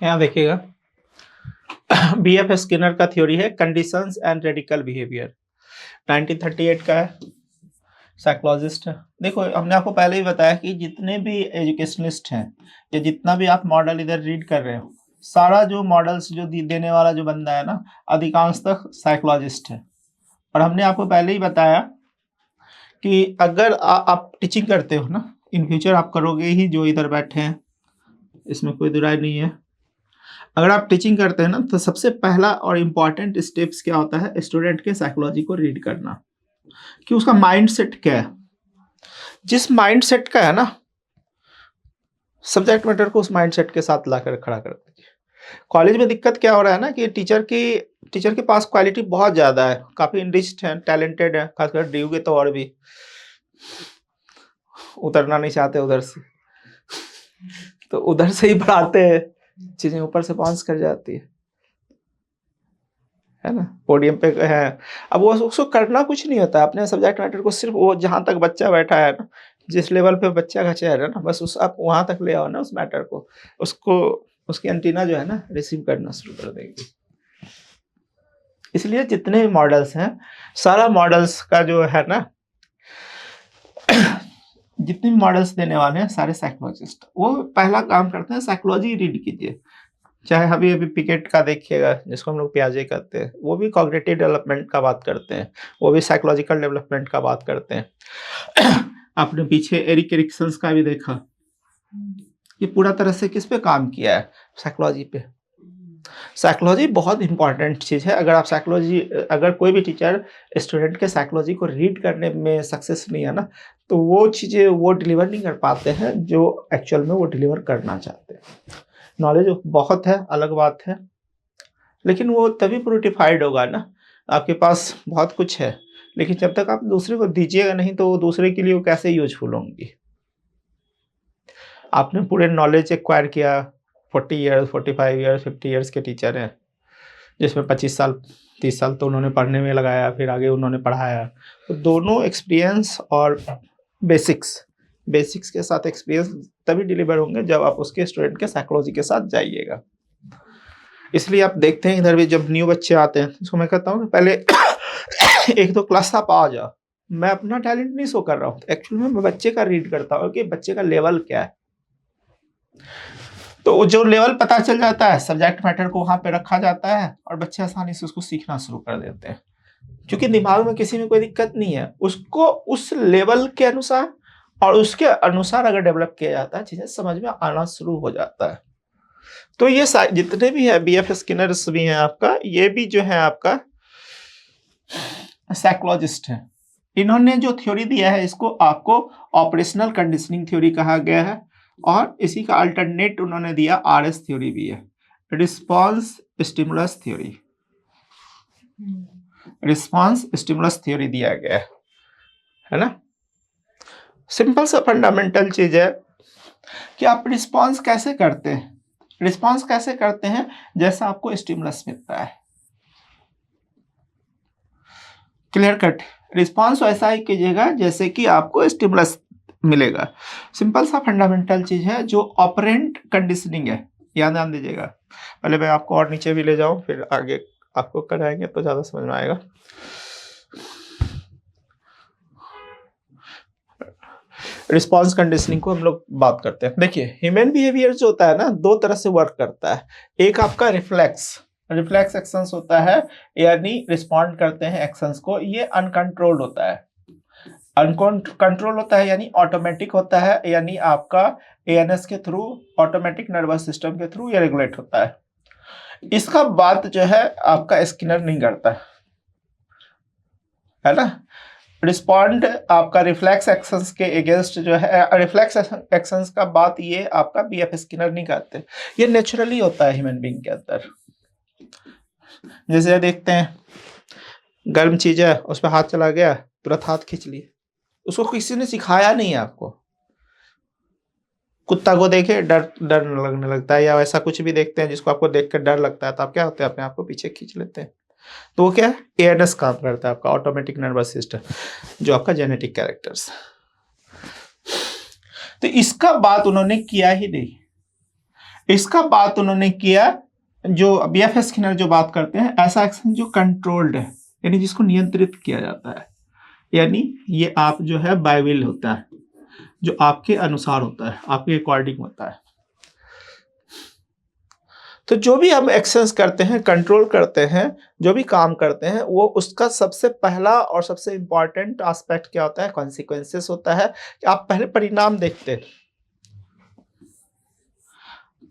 यहाँ देखिएगा BF Skinner का थ्योरी है कंडीशंस एंड रेडिकल बिहेवियर, 1938 का है, साइकोलॉजिस्ट है। देखो हमने आपको पहले ही बताया कि जितने भी एजुकेशनिस्ट हैं या जितना भी आप मॉडल इधर रीड कर रहे हो, सारा जो मॉडल्स जो देने वाला जो बंदा है ना, अधिकांशतः साइकोलॉजिस्ट है। और हमने आपको पहले ही बताया कि अगर आप टीचिंग करते हो ना, इन फ्यूचर आप करोगे ही, जो इधर बैठे हैं इसमें कोई दुराई नहीं है। अगर आप टीचिंग करते हैं ना, तो सबसे पहला और इम्पॉर्टेंट स्टेप्स क्या होता है, स्टूडेंट के साइकोलॉजी को रीड करना कि उसका माइंडसेट क्या है। जिस माइंडसेट का है ना, सब्जेक्ट मैटर को उस माइंडसेट के साथ लाकर खड़ा कर दीजिए। कॉलेज में दिक्कत क्या हो रहा है ना कि टीचर के पास क्वालिटी बहुत ज़्यादा है, काफ़ी इनरिच्ड है, टैलेंटेड है, खासकर ड्यू के तो और भी उतरना नहीं चाहते उधर से, तो उधर से ही बढ़ाते हैं, चीज़ें ऊपर से बाउंस कर जाती है ना, पोडियम पे है। अब वो उसको करना कुछ नहीं होता, अपने सब्जेक्ट मैटर को सिर्फ वो जहाँ तक बच्चा बैठा है ना, जिस लेवल पे बच्चा का चेहरा है ना, बस उस आप वहाँ तक ले आओ ना उस मैटर को, उसको उसकी एंटीना जो है ना रिसीव करना शुरू कर देगी। इसलिए जितने भी मॉडल्स हैं, सारा मॉडल्स का जो है ना जितने भी मॉडल्स देने वाले हैं सारे साइकोलॉजिस्ट, वो पहला काम करते हैं साइकोलॉजी रीड कीजिए। चाहे अभी पिकेट का देखिएगा, जिसको हम लोग पियाजे कहते हैं, वो भी कॉग्निटिव डेवलपमेंट का बात करते हैं, वो भी साइकोलॉजिकल डेवलपमेंट का बात करते हैं। आपने पीछे एरिक एरिक्सन का भी देखा, ये पूरा तरह से किस पे काम किया है, साइकोलॉजी पे। साइकोलॉजी बहुत इंपॉर्टेंट चीज़ है। अगर कोई भी टीचर स्टूडेंट के साइकोलॉजी को रीड करने में सक्सेस नहीं है ना, तो वो चीज़ें वो डिलीवर नहीं कर पाते हैं जो एक्चुअल में वो डिलीवर करना चाहते हैं। नॉलेज बहुत है, अलग बात है, लेकिन वो तभी प्रूटिफाइड होगा ना, आपके पास बहुत कुछ है, लेकिन जब तक आप दूसरे को दीजिएगा नहीं, तो वो दूसरे के लिए वो कैसे यूजफुल होंगी। आपने पूरे नॉलेज एक्वायर किया, 40 ईयर्स 45 ईयर्स 50 ईयर्स के टीचर हैं, जिसमें 25 साल 30 साल तो उन्होंने पढ़ने में लगाया, फिर आगे उन्होंने पढ़ाया, तो दोनों एक्सपीरियंस और बेसिक्स के साथ एक्सपीरियंस तभी डिलीवर होंगे जब आप उसके स्टूडेंट के साइकोलॉजी के साथ जाइएगा। इसलिए आप देखते हैं इधर भी जब न्यू बच्चे आते हैं, तो मैं कहता हूँ कि पहले 1-2 क्लास आप आ जाओ। मैं अपना टैलेंट नहीं शो कर रहा हूँ, एक्चुअली मैं बच्चे का रीड करता हूँ कि बच्चे का लेवल क्या है। तो जो लेवल पता चल जाता है, सब्जेक्ट मैटर को वहां पे रखा जाता है और बच्चे आसानी से उसको सीखना शुरू कर देते हैं, क्योंकि दिमाग में किसी में कोई दिक्कत नहीं है, उसको उस लेवल के अनुसार और उसके अनुसार अगर डेवलप किया जाता है, चीजें समझ में आना शुरू हो जाता है। तो ये जितने भी है BF स्किनर्स भी हैं आपका, ये भी जो है आपका साइकोलॉजिस्ट है। इन्होंने जो थ्योरी दिया है, इसको आपको ऑपरेशनल कंडीशनिंग थ्योरी कहा गया है, और इसी का अल्टरनेट उन्होंने दिया RS थ्योरी भी है, response stimulus theory. Response stimulus theory दिया गया है ना। सिंपल सा फंडामेंटल चीज है कि आप रिस्पॉन्स कैसे करते हैं। रिस्पॉन्स कैसे करते हैं, जैसा आपको स्टिमुलस मिलता है, क्लियर कट। रिस्पॉन्स वैसा ही कीजिएगा जैसे कि आपको स्टिमुलस मिलेगा। सिंपल सा फंडामेंटल चीज है जो ऑपरेंट कंडीशनिंग है, ध्यान दीजिएगा। पहले मैं आपको और नीचे भी ले जाऊं, फिर आगे आपको कराएंगे तो ज्यादा समझ में आएगा। रिस्पॉन्स कंडीशनिंग को हम लोग बात करते हैं। देखिए ह्यूमन बिहेवियर जो होता है ना, 2 तरह से वर्क करता है। एक आपका रिफ्लेक्स एक्शंस होता है, यानी रिस्पॉन्ड करते हैं एक्शंस को, ये अनकंट्रोल्ड होता है। अनकंट्रोल होता है यानी ऑटोमेटिक होता है, यानी आपका ANS के थ्रू, ऑटोमेटिक नर्वस सिस्टम के थ्रू ये रेगुलेट होता है। इसका बात जो है आपका स्किनर नहीं करता है ना। रिस्पॉन्ड आपका रिफ्लेक्स एक्शंस के अगेंस्ट जो है, रिफ्लेक्स एक्शंस का बात ये आपका BF स्किनर नहीं करते, ये नेचुरली होता है ह्यूमन बीइंग के अंदर। जैसे देखते हैं गर्म चीज है, उस पर हाथ चला गया, तुरंत हाथ खींच लिए, उसको किसी ने सिखाया नहीं है आपको। कुत्ता को देखे डर लगने लगता है, या वैसा कुछ भी देखते हैं जिसको आपको देखकर डर लगता है, तो आप क्या होते हैं, अपने आप को पीछे खींच लेते हैं। तो वो क्या है, ANS काम करता है, आपका ऑटोमेटिक नर्वस सिस्टम, जो आपका जेनेटिक कैरेक्टर्स। तो इसका बात उन्होंने किया ही नहीं। इसका बात उन्होंने किया, जो बीएफ स्किनर जो बात करते हैं, ऐसा एक्शन जो कंट्रोल्ड है, यानी जिसको नियंत्रित किया जाता है, यानी ये आप जो है बाय विल होता है, जो आपके अनुसार होता है, आपके अकॉर्डिंग होता है। तो जो भी हम एक्शंस करते हैं, कंट्रोल करते हैं, जो भी काम करते हैं, वो उसका सबसे पहला और सबसे इंपॉर्टेंट एस्पेक्ट क्या होता है? कॉन्सिक्वेंसेस होता है कि आप पहले परिणाम देखते हैं,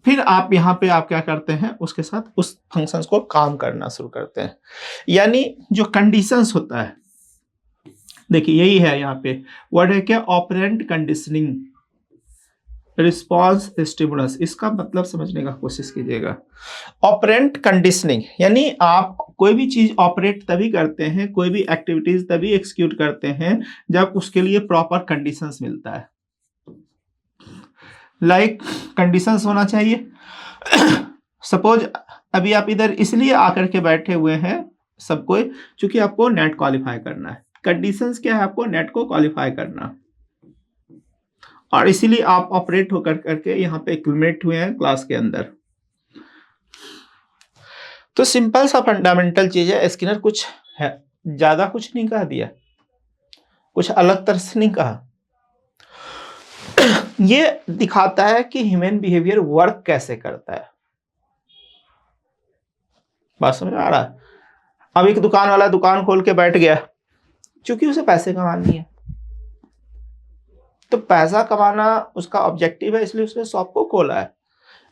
फिर आप यहाँ पे आप क्या करते हैं, उसके साथ उस फंक्शंस को काम करना शुरू करते हैं। यानी जो कंडीशंस होता है, देखिए यही है यहाँ पे वर्ड है क्या? Operant conditioning, response, stimulus. इसका मतलब समझने का कोशिश कीजिएगा। ऑपरेंट कंडीशनिंग यानी आप कोई भी चीज ऑपरेट तभी करते हैं, कोई भी एक्टिविटीज तभी एक्सिक्यूट करते हैं जब उसके लिए प्रॉपर कंडीशंस मिलता है। लाइक कंडीशंस होना चाहिए। सपोज अभी आप इधर इसलिए आकर के बैठे हुए हैं सब कोई, क्योंकि आपको नेट क्वालिफाई करना है। कंडीशंस क्या है? आपको नेट को क्वालिफाई करना, और इसीलिए आप ऑपरेट होकर करके यहाँ पे एक्यूमुलेट हुए हैं क्लास के अंदर। तो सिंपल सा फंडामेंटल चीज है। स्किनर कुछ है, ज्यादा कुछ नहीं कहा दिया, कुछ अलग तरह से नहीं कहा। ये दिखाता है कि ह्यूमन बिहेवियर वर्क कैसे करता है। बात समझ आ रहा है? अब एक दुकान वाला दुकान खोल के बैठ गया, क्योंकि उसे पैसे कमानी है, तो पैसा कमाना उसका ऑब्जेक्टिव है, इसलिए उसने शॉप को खोला है।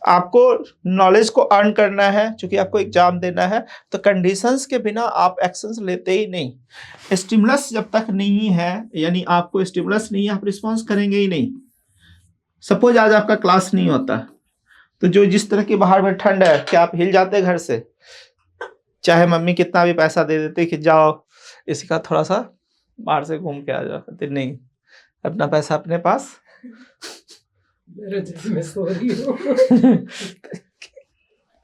आपको नॉलेज को अर्न करना है, क्योंकि आपको एग्जाम देना है, तो कंडीशंस के बिना आप एक्शंस लेते ही नहीं। स्टिमुलस जब तक नहीं है, यानी आपको स्टिमुलस नहीं है, आप रिस्पॉन्स करेंगे ही नहीं। सपोज आज आपका क्लास नहीं होता, तो जो जिस तरह की बाहर में ठंड है, क्या आप हिल जाते घर से? चाहे मम्मी कितना भी पैसा दे देते कि जाओ इसी का थोड़ा सा बाहर से घूम के आ जाओ, कहते नहीं, अपना पैसा अपने पास।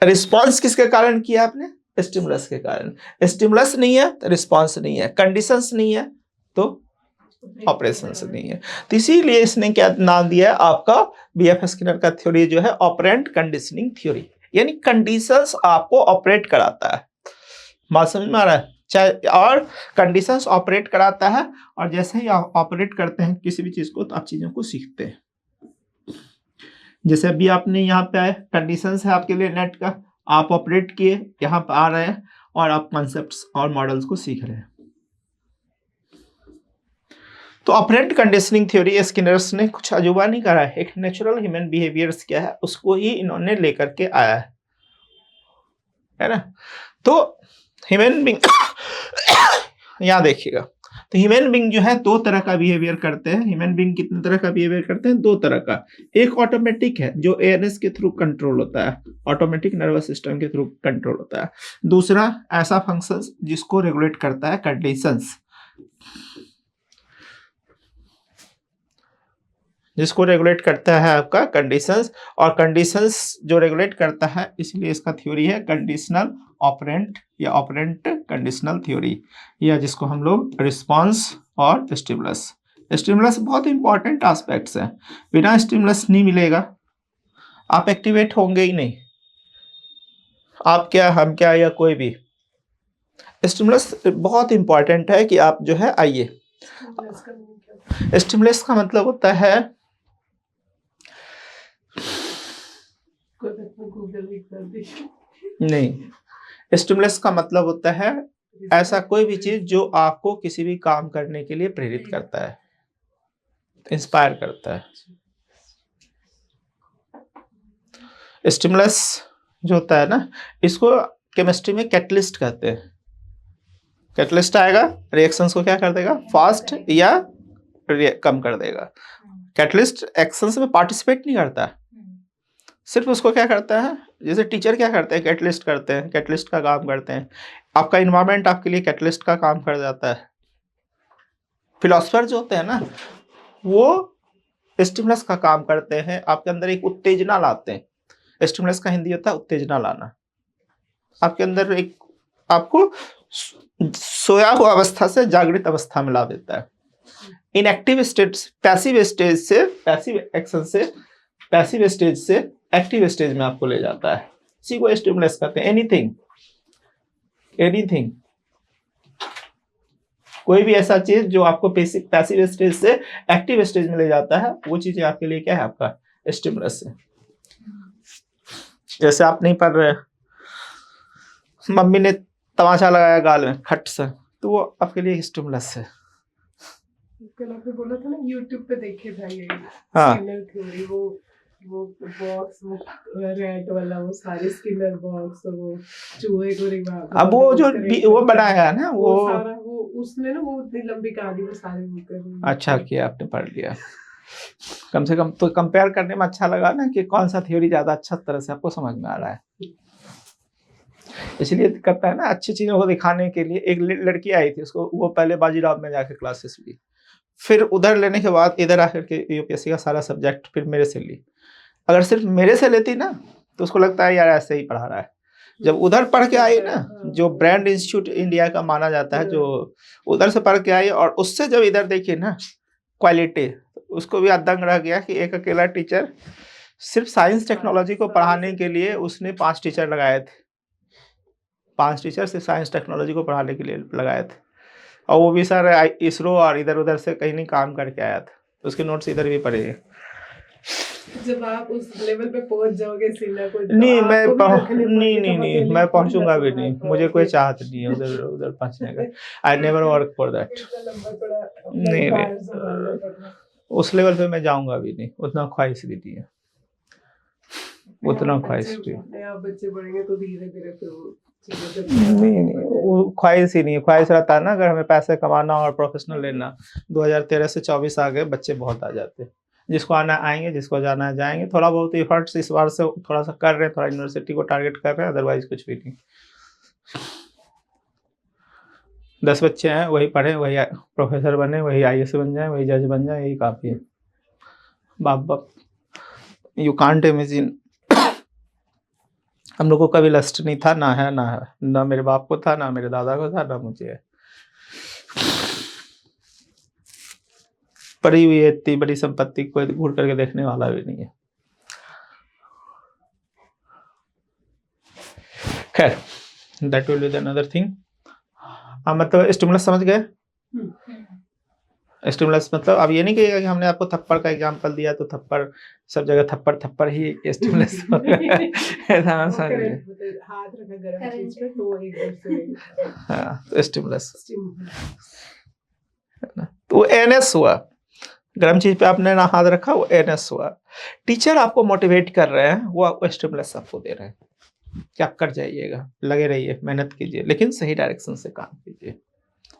रिस्पॉन्स किसके कारण किया आपने? स्टिमुलस के कारण। स्टिमुलस नहीं है तो रिस्पॉन्स नहीं है, कंडीशंस नहीं है तो ऑपरेशंस नहीं है। तो इसीलिए इसने क्या नाम दिया है आपका? बीएफ स्किनर का थ्योरी जो है ऑपरेंट कंडीशनिंग थ्योरी, यानी कंडीशंस आपको ऑपरेट कराता है। बात समझ में आ रहा है? चाहे और कंडीशंस ऑपरेट कराता है, और जैसे ही आप ऑपरेट करते हैं किसी भी चीज को, तो आप चीजों को सीखते हैं। जैसे अभी आपने यहाँ पे आए, कंडीशंस है आपके लिए नेट का, आप ऑपरेट किए, यहाँ पे आ रहे हैं और आप कॉन्सेप्ट्स और मॉडल्स को सीख रहे हैं। तो ऑपरेंट कंडीशनिंग थ्योरी स्किनर्स ने कुछ अजूबा नहीं करा है, एक नेचुरल ह्यूमन बिहेवियर्स क्या है उसको ही इन्होंने लेकर के आया है ना। तो ह्यूमन बीइंग यहाँ देखिएगा, तो ह्यूमन बीइंग जो है दो तरह का बिहेवियर करते हैं। ह्यूमन बीइंग कितने तरह का बिहेवियर करते हैं? दो तरह का। एक ऑटोमेटिक है, जो एएनएस के थ्रू कंट्रोल होता है, ऑटोमेटिक नर्वस सिस्टम के थ्रू कंट्रोल होता है। दूसरा ऐसा फंक्शन जिसको रेगुलेट करता है कंडीशंस, जिसको रेगुलेट करता है आपका कंडीशंस, और कंडीशंस जो रेगुलेट करता है, इसलिए इसका थ्योरी है कंडीशनल ऑपरेंट या ऑपरेंट कंडीशनल थ्योरी, या जिसको हम लोग रिस्पॉन्स और स्टिमुलस। स्टिमुलस बहुत इंपॉर्टेंट एस्पेक्ट्स हैं, बिना स्टिमुलस नहीं मिलेगा, आप एक्टिवेट होंगे ही नहीं। आप क्या, हम क्या, या कोई भी। स्टिमुलस बहुत इंपॉर्टेंट है कि आप जो है आइए। स्टिमुलस का मतलब होता है, नहीं, स्टिमुलस का मतलब होता है ऐसा कोई भी चीज जो आपको किसी भी काम करने के लिए प्रेरित करता है, इंस्पायर करता है। स्टिमुलस जो होता है ना, इसको केमिस्ट्री में कैटलिस्ट कहते हैं। कैटलिस्ट आएगा, रिएक्शंस को क्या कर देगा? फास्ट या कम कर देगा। कैटलिस्ट एक्शंस में पार्टिसिपेट नहीं करता, सिर्फ उसको क्या करता है, जैसे टीचर क्या करते हैं? कैटलिस्ट करते हैं, कैटलिस्ट का काम करते हैं। आपका इन्वायरमेंट आपके लिए कैटलिस्ट का काम कर जाता है। फिलोसफर जो होते हैं ना, वो स्टिमुलस का काम करते हैं, आपके अंदर एक उत्तेजना लाते हैं। स्टिमुलस का हिंदी होता है उत्तेजना लाना। आपके अंदर एक, आपको सोया हुआ अवस्था से जागृत अवस्था में ला देता है। इनएक्टिव स्टेट, पैसिव स्टेज से, पैसिव एक्शन से, पैसिव स्टेज से एक्टिव स्टेज में आपको ले जाता है। इसी को स्टिमुलस कहते हैं। एनीथिंग, कोई भी ऐसा चीज जो आपको पैसिव स्टेज से एक्टिव स्टेज में ले जाता है, वो चीजें आपके लिए क्या है, आपका स्टिमुलस है। जैसे आप नहीं पढ़ रहे, मम्मी ने तमाचा लगाया गाल में खट से, तो वो आपके लिए स्टिमुलस है। कल आपने बोला था ना YouTube पे देखे था ये हाँ। स्किनर थ्योरी, वो बॉक्स, वो रैट वाला, वो सारे स्किनर बॉक्स, और वो चूहे को रिवाइव, अब वो जो वो बनाया है ना, वो सारा, वो उसने ना वो इतनी लंबी कहानी वो सारे वो कर। अच्छा किया आपने पढ़ लिया। कम से कम तो कंपेयर करने में अच्छा लगा ना कि कौन सा थ्योरी ज्यादा अच्छा तरह से आपको समझ में आ रहा है। इसलिए करता है ना, अच्छी चीजों को दिखाने के लिए। एक लड़की आई थी, उसको वो पहले बाजीराव में जाके क्लासेस ली, फिर उधर लेने के बाद इधर आकर के यूपीएससी का सारा सब्जेक्ट फिर मेरे से ली। अगर सिर्फ मेरे से लेती ना तो उसको लगता है यार ऐसे ही पढ़ा रहा है। जब उधर पढ़ के आई ना, जो ब्रांड इंस्टीट्यूट इंडिया का माना जाता है, जो उधर से पढ़ के आई और उससे जब इधर देखी ना क्वालिटी, उसको भी दंग रह गया कि एक अकेला टीचर सिर्फ साइंस टेक्नोलॉजी को पढ़ाने के लिए उसने 5 टीचर लगाए थे। 5 टीचर सिर्फ साइंस टेक्नोलॉजी को पढ़ाने के लिए लगाए थे, और वो भी सर इसरो और इधर उधर से कहीं नहीं काम करके आया था। उसके नोट्स इधर भी पड़े हैं। जब आप उस लेवल पे पहुंच जाओगे सीना को, नहीं मैं मैं पहुंचूंगा भी नहीं, मुझे कोई चाहत नहीं है उधर उधर पहुंचने का। I never work for that. नहीं, उस लेवल पे मैं जाऊंगा भी नहीं, उतना ख्वाहिश भी नहीं है, उतना ख्वाहिश भी। बच्चे बढ़ेंगे तो धीरे धीरे फिर नहीं वो ख्वाहिश ही नहीं है। ख्वाहिश रहता है ना, अगर हमें पैसे कमाना और प्रोफेशनल लेना, 2013 से 24 आ गए, बच्चे बहुत आ जाते हैं। जिसको आना आएंगे, जिसको जाना है जाएंगे। थोड़ा बहुत एफर्ट्स इस बार से थोड़ा सा कर रहे हैं, थोड़ा यूनिवर्सिटी को टारगेट कर रहे हैं, अदरवाइज कुछ भी नहीं। 10 बच्चे हैं, वही पढ़े, वही प्रोफेसर बने, वही IAS बन जाए, वही जज बन जाए, यही काफी है। बाप यू कांट इमेजिन। हम लोग को कभी लस्ट नहीं था, ना है, ना मेरे बाप को था, ना मेरे दादा को था, ना मुझे है। पड़ी हुई है इतनी बड़ी संपत्ति, कोई घूर करके देखने वाला भी नहीं है। खैर, that will be the another thing. मतलब स्टिमुलस समझ गए? स्टिमुलस मतलब अब ये नहीं कहिएगा कि हमने आपको थप्पड़ का एग्जांपल दिया तो थप्पड़ सब जगह थप्पड़ ही स्टिमुलस ऐसा ना समझिए। हाथ रखा गर्म चीज पे तो एकदम से, हाँ, तो स्टिमुलस तो NS हुआ। गर्म चीज पे आपने ना हाथ रखा, वो NS हुआ। टीचर आपको मोटिवेट कर रहे हैं, वो आपको स्टिमुलस आपको दे रहे हैं कि आप कर जाइएगा, लगे रहिए, मेहनत कीजिए, लेकिन सही डायरेक्शन से काम कीजिए,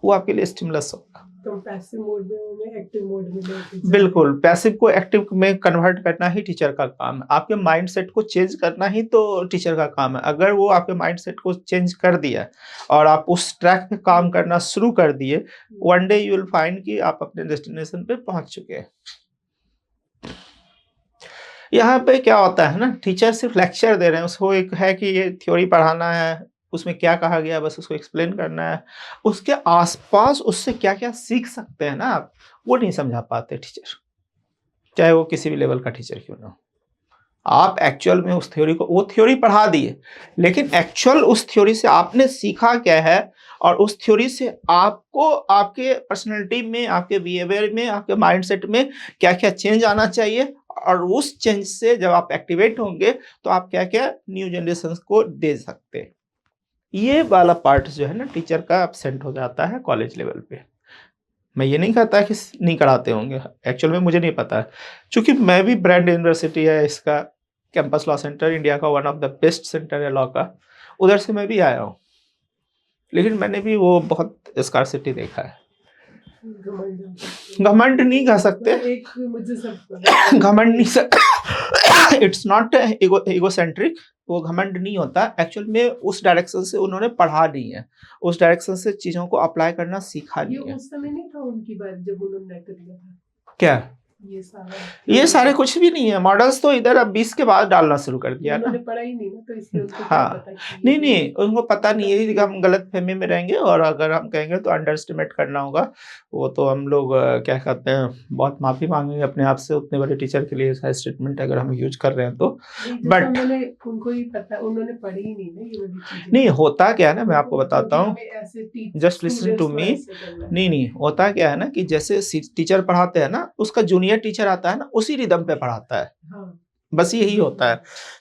वो आपके लिए स्टिमुलस होगा। तो पैसिव मोड में एक्टिव मोड में बिल्कुल, पैसिव को एक्टिव में कन्वर्ट करना ही टीचर का काम है। आपके माइंडसेट को चेंज करना ही तो टीचर का काम है। अगर वो आपके माइंडसेट को चेंज कर दिया और आप उस ट्रैक पे काम करना शुरू कर दिए, one day you will find कि आप अपने डेस्टिनेशन पे पहुंच चुके हैं। यहाँ पे क्या होता है ना, टीचर सिर्फ लेक्चर दे रहे हैं, उसको एक है कि ये थ्योरी पढ़ाना है, उसमें क्या कहा गया बस उसको एक्सप्लेन करना है। उसके आसपास उससे क्या क्या सीख सकते हैं ना आप, वो नहीं समझा पाते टीचर, चाहे वो किसी भी लेवल का टीचर क्यों ना हो। आप एक्चुअल में उस थ्योरी को, वो थ्योरी पढ़ा दिए, लेकिन एक्चुअल उस थ्योरी से आपने सीखा क्या है, और उस थ्योरी से आपको आपके पर्सनैलिटी में, आपके बिहेवियर में, आपके माइंडसेट में क्या क्या चेंज आना चाहिए, और उस चेंज से जब आप एक्टिवेट होंगे तो आप क्या क्या न्यू जनरेशन को दे सकते हैं। ये वाला पार्ट जो है ना टीचर का एब्सेंट हो जाता है कॉलेज लेवल पे। मैं ये नहीं कहता कि नहीं कराते होंगे, एक्चुअल में मुझे नहीं पता है, क्योंकि मैं भी ब्रांड यूनिवर्सिटी है इसका कैंपस लॉ सेंटर, इंडिया का one of the best centre है लॉ का, उधर से मैं भी आया हूँ, लेकिन मैंने भी वो बहुत स्कार्सिटी देखा है। घमंड नहीं कह सकते, घमंड नहीं, इट्स नॉट इगोसेंट्रिक, वो घमंड नहीं होता। एक्चुअल में उस डायरेक्शन से उन्होंने पढ़ा नहीं है, उस डायरेक्शन से चीजों को अप्लाई करना सीखा नहीं है। उस समय नहीं था उनकी बात जब उन्होंने कर लिया था क्या ये सारे कुछ भी नहीं है मॉडल्स, तो इधर अब 20 के बाद डालना शुरू कर दिया ना। उन्होंने पढ़ा ही नहीं ना, तो इसलिए उनको क्या हाँ पता कि नहीं ये नहीं उनको पता नहीं है कि हम गलत फहमी में रहेंगे, और अगर हम कहेंगे तो अंडर एस्टिमेट करना होगा। वो तो हम लोग क्या कहते हैं, बहुत माफी मांगेंगे अपने आप से, उतने बड़े टीचर के लिए ऐसा स्टेटमेंट अगर हम यूज कर रहे हैं तो। नहीं, जैसे बट उनको ही पता, उन्होंने पढ़ी ही नहीं ना ये वाली चीजें। नहीं होता क्या है ना, मैं आपको उनको बताता हूँ, हमें ऐसे जस्ट लिसन टू मी। नहीं नहीं होता क्या है ना कि जैसे टीचर पढ़ाते हैं ना, उसका जूनियर टीचर आता है ना, उसी रिदम पे पढ़ाता है। हाँ, बस यही होता है।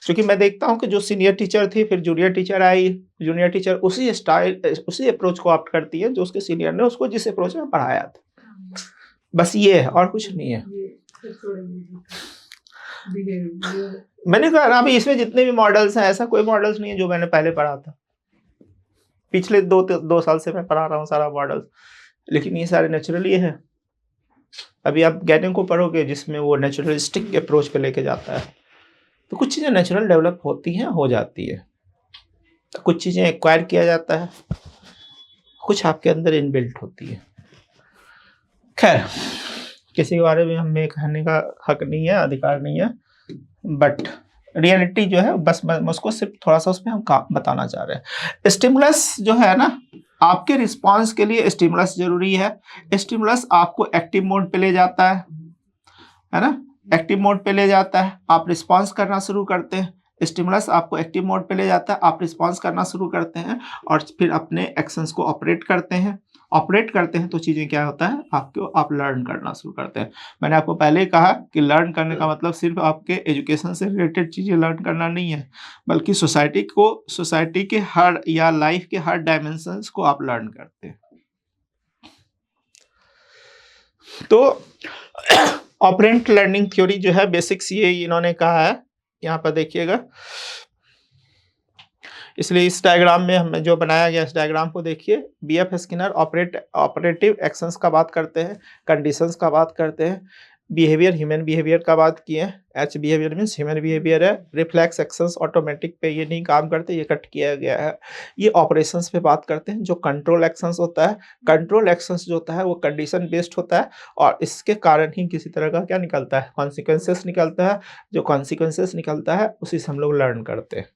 क्योंकि मैं देखता हूँ कि जो सीनियर टीचर थी, फिर जूनियर टीचर आई, जूनियर टीचर उसी स्टाइल उसी अप्रोच को ऑप्ट करती है जो उसके सीनियर ने उसको जिस अप्रोच में पढ़ाया था। बस ये है और कुछ नहीं है। मैंने कहा ना अभी इसमें जितने भी मॉडल्स हैं, ऐसा कोई मॉडल्स नहीं है जो मैंने पहले पढ़ा था। पिछले 2 साल से मैं पढ़ा रहा हूँ सारा मॉडल, लेकिन ये सारे नेचुरली है। अभी आप गैनिंग को पढ़ोगे जिसमें वो नेचुरलिस्टिक अप्रोच पे लेके जाता है, तो कुछ चीज़ें नेचुरल डेवलप होती हैं, हो जाती है। तो कुछ चीज़ें एक्वायर किया जाता है, कुछ आपके अंदर इनबिल्ट होती है। खैर किसी के बारे में हमें कहने का हक नहीं है, अधिकार नहीं है, बट रियलिटी जो है बस मैं उसको सिर्फ थोड़ा सा उसमें हम बताना चाह रहे हैं। स्टिमुलस जो है ना, आपके रिस्पांस के लिए स्टिमुलस जरूरी है। स्टिमुलस आपको एक्टिव मोड पे ले जाता है ना, एक्टिव मोड पे ले जाता है, आप रिस्पांस करना शुरू करते हैं। स्टिमुलस आपको एक्टिव मोड पे ले जाता है, आप रिस्पांस करना शुरू करते हैं और फिर अपने एक्शंस को ऑपरेट करते हैं। ऑपरेट करते हैं तो चीज़ें क्या होता है, आप लर्न करना शुरू करते हैं। मैंने आपको पहले ही कहा कि लर्न करने का मतलब सिर्फ आपके एजुकेशन से रिलेटेड चीज़ें लर्न करना नहीं है, बल्कि सोसाइटी के हर या लाइफ के हर डायमेंशंस को आप लर्न करते हैं। तो ऑपरेंट लर्निंग थ्योरी जो है, बेसिक्स ये इन्होंने कहा है, यहाँ पर देखिएगा। इसलिए इस डायग्राम में हमें जो बनाया गया, इस डायग्राम को देखिए। बीएफ स्किनर ऑपरेटिव एक्शंस का बात करते हैं, कंडीशंस का बात करते हैं, बिहेवियर ह्यूमन बिहेवियर का बात किए हैं। H behaviour means human behaviour है। रिफ्लेक्स एक्शंस ऑटोमेटिक पे ये नहीं काम करते, ये कट किया गया है। ये ऑपरेशंस पे बात करते हैं। जो कंट्रोल एक्शंस होता है, कंट्रोल एक्शंस जो होता है वो कंडीशन बेस्ड होता है, और इसके कारण ही किसी तरह का क्या निकलता है, कॉन्सिक्वेंसेस निकलता है। जो कॉन्सिक्वेंसेस निकलता है उसी से हम लोग लर्न करते हैं।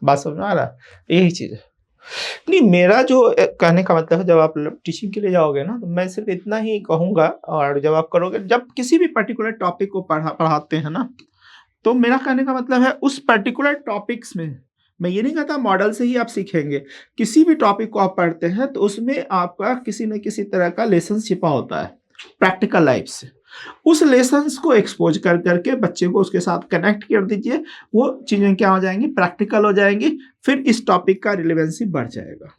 बात समझ में आ रहा है? यही चीज है। नहीं, मेरा जो कहने का मतलब है, जब आप टीचिंग के लिए जाओगे ना, तो मैं सिर्फ इतना ही कहूंगा, और जब आप करोगे, जब किसी भी पर्टिकुलर टॉपिक को पढ़ाते हैं ना, तो मेरा कहने का मतलब है उस पर्टिकुलर टॉपिक्स में, मैं ये नहीं कहता मॉडल से ही आप सीखेंगे। किसी भी टॉपिक को आप पढ़ते हैं तो उसमें आपका किसी न किसी तरह का लेसन छिपा होता है प्रैक्टिकल लाइफ से। उस लेसन्स को एक्सपोज कर करके बच्चे को उसके साथ कनेक्ट कर दीजिए, वो चीजें क्या हो जाएंगी, प्रैक्टिकल हो जाएंगी, फिर इस टॉपिक का रिलेवेंसी बढ़ जाएगा।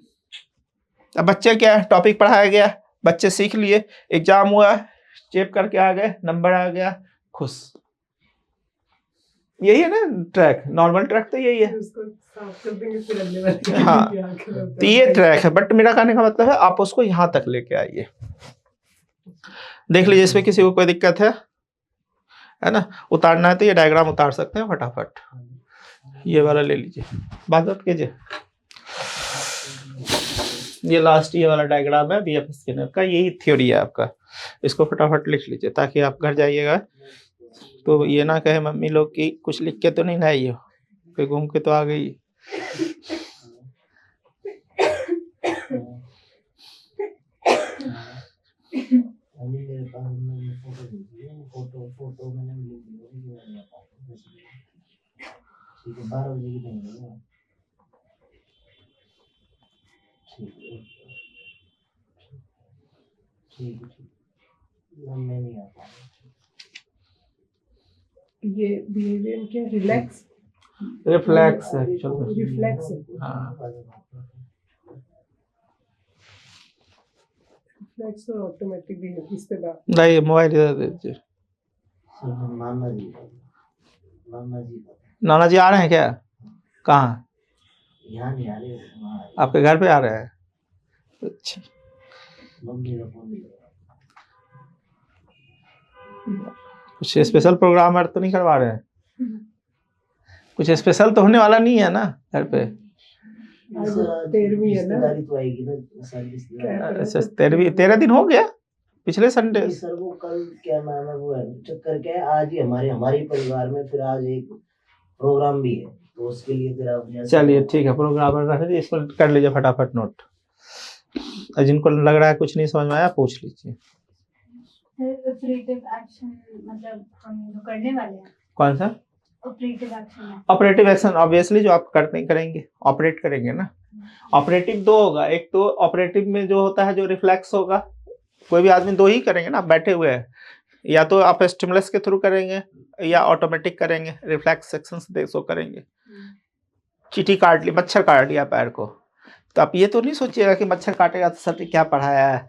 अब बच्चे क्या है, टॉपिक पढ़ाया गया, बच्चे सीख लिए, एग्जाम हुआ, चेप करके आ गए, नंबर आ गया, खुश। यही है ना ट्रैक, नॉर्मल ट्रैक तो यही है। हाँ, तो ये ट्रैक है। बट मेरा कहने का मतलब है आप उसको यहाँ तक लेके आइए। देख लीजिए, इसमें किसी को कोई दिक्कत है ना? उतारना है तो ये डायग्राम उतार सकते हैं फटाफट। ये वाला ले लीजिए, बात कीजिए। ये लास्ट ये वाला डायग्राम है बीएफ स्किनर का, यही थ्योरी है आपका। इसको फटाफट लिख लीजिए ताकि आप घर जाइएगा तो ये ना कहे मम्मी लोग कि कुछ लिख के तो नहीं लाई हो, फिर घूम के तो आ गई। फोटो मैंने ठीक है, 12 बजे की देंगे। ठीक है, मैं नहीं आता। ये बिहेवियर क्या, रिलैक्स रिफ्लेक्स है, रिफ्लेक्स है। हाँ, रिफ्लेक्स और ऑटोमेटिक बिहेवियर, इस पे बात। नहीं, मोबाइल इधर दे दीजिए। नाना जी आ रहे हैं क्या? कहाँ? यहाँ नहीं आ रहे, आपके घर पे आ रहे हैं? अच्छा, मम्मी का फोन कुछ स्पेशल प्रोग्राम तो नहीं करवा रहे हैं? कुछ स्पेशल तो होने वाला नहीं है ना घर पे? आज सर, आज 13वीं है ना। रिश्तेदारी तो आएगी ना, सारी रिश्तेदारी। अच्छा 13 दिन हो गया पिछले संडे। नहीं सर, वो कल क्या नाम है, वो है चक्कर क्या है, आज ही हमारे परिवार में फिर आज एक प्रोग्राम भी है, तो उसके लिए फिर आप जैसे- चलिए ठीक है, प्रोग्राम रख दीजिए, इसको कर लीजिए फटाफट नोट। और जिनको लग रहा है कुछ नहीं समझ में आया पूछ लीजिए। ऑपरेटिव एक्शन मतलब हम जो करने वाले हैं, कौन सा ऑपरेटिव एक्शन है। Operative action? ऑब्वियसली जो आप करते ही करेंगे, ऑपरेट करेंगे ना। ऑपरेटिव दो होगा, एक तो ऑपरेटिव में जो होता है जो रिफ्लेक्स होगा, कोई भी आदमी दो ही करेंगे ना, आप बैठे हुए हैं, या तो आप स्टिमुलस के थ्रू करेंगे या ऑटोमेटिक करेंगे, रिफ्लेक्स एक्शंस देखो करेंगे। चींटी काट ली, मच्छर काट लिया पैर को, तो आप ये तो नहीं सोचिएगा कि मच्छर काटेगा तो सर ने क्या पढ़ाया है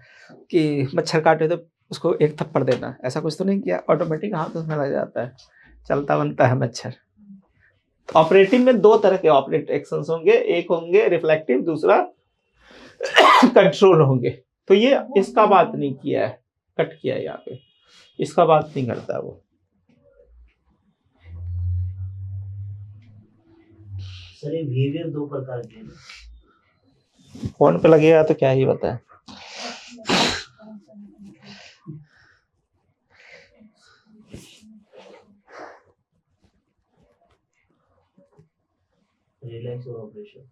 कि मच्छर काटे तो उसको एक थप्पड़ देना, ऐसा कुछ तो नहीं किया, ऑटोमेटिक हाथ उसमें लग जाता है, चलता बनता है मच्छर। ऑपरेटिव में दो तरह के ऑपरेट एक्शंस होंगे, एक होंगे रिफ्लेक्टिव, दूसरा कंट्रोल होंगे। तो ये इसका बात नहीं किया है, कट किया है यहाँ पे, इसका बात नहीं करता वो। सर ये बिहेवियर दो प्रकार के हैं। फोन पे लगेगा तो क्या ही बताए। रिलैक्स और ऑपरेशन।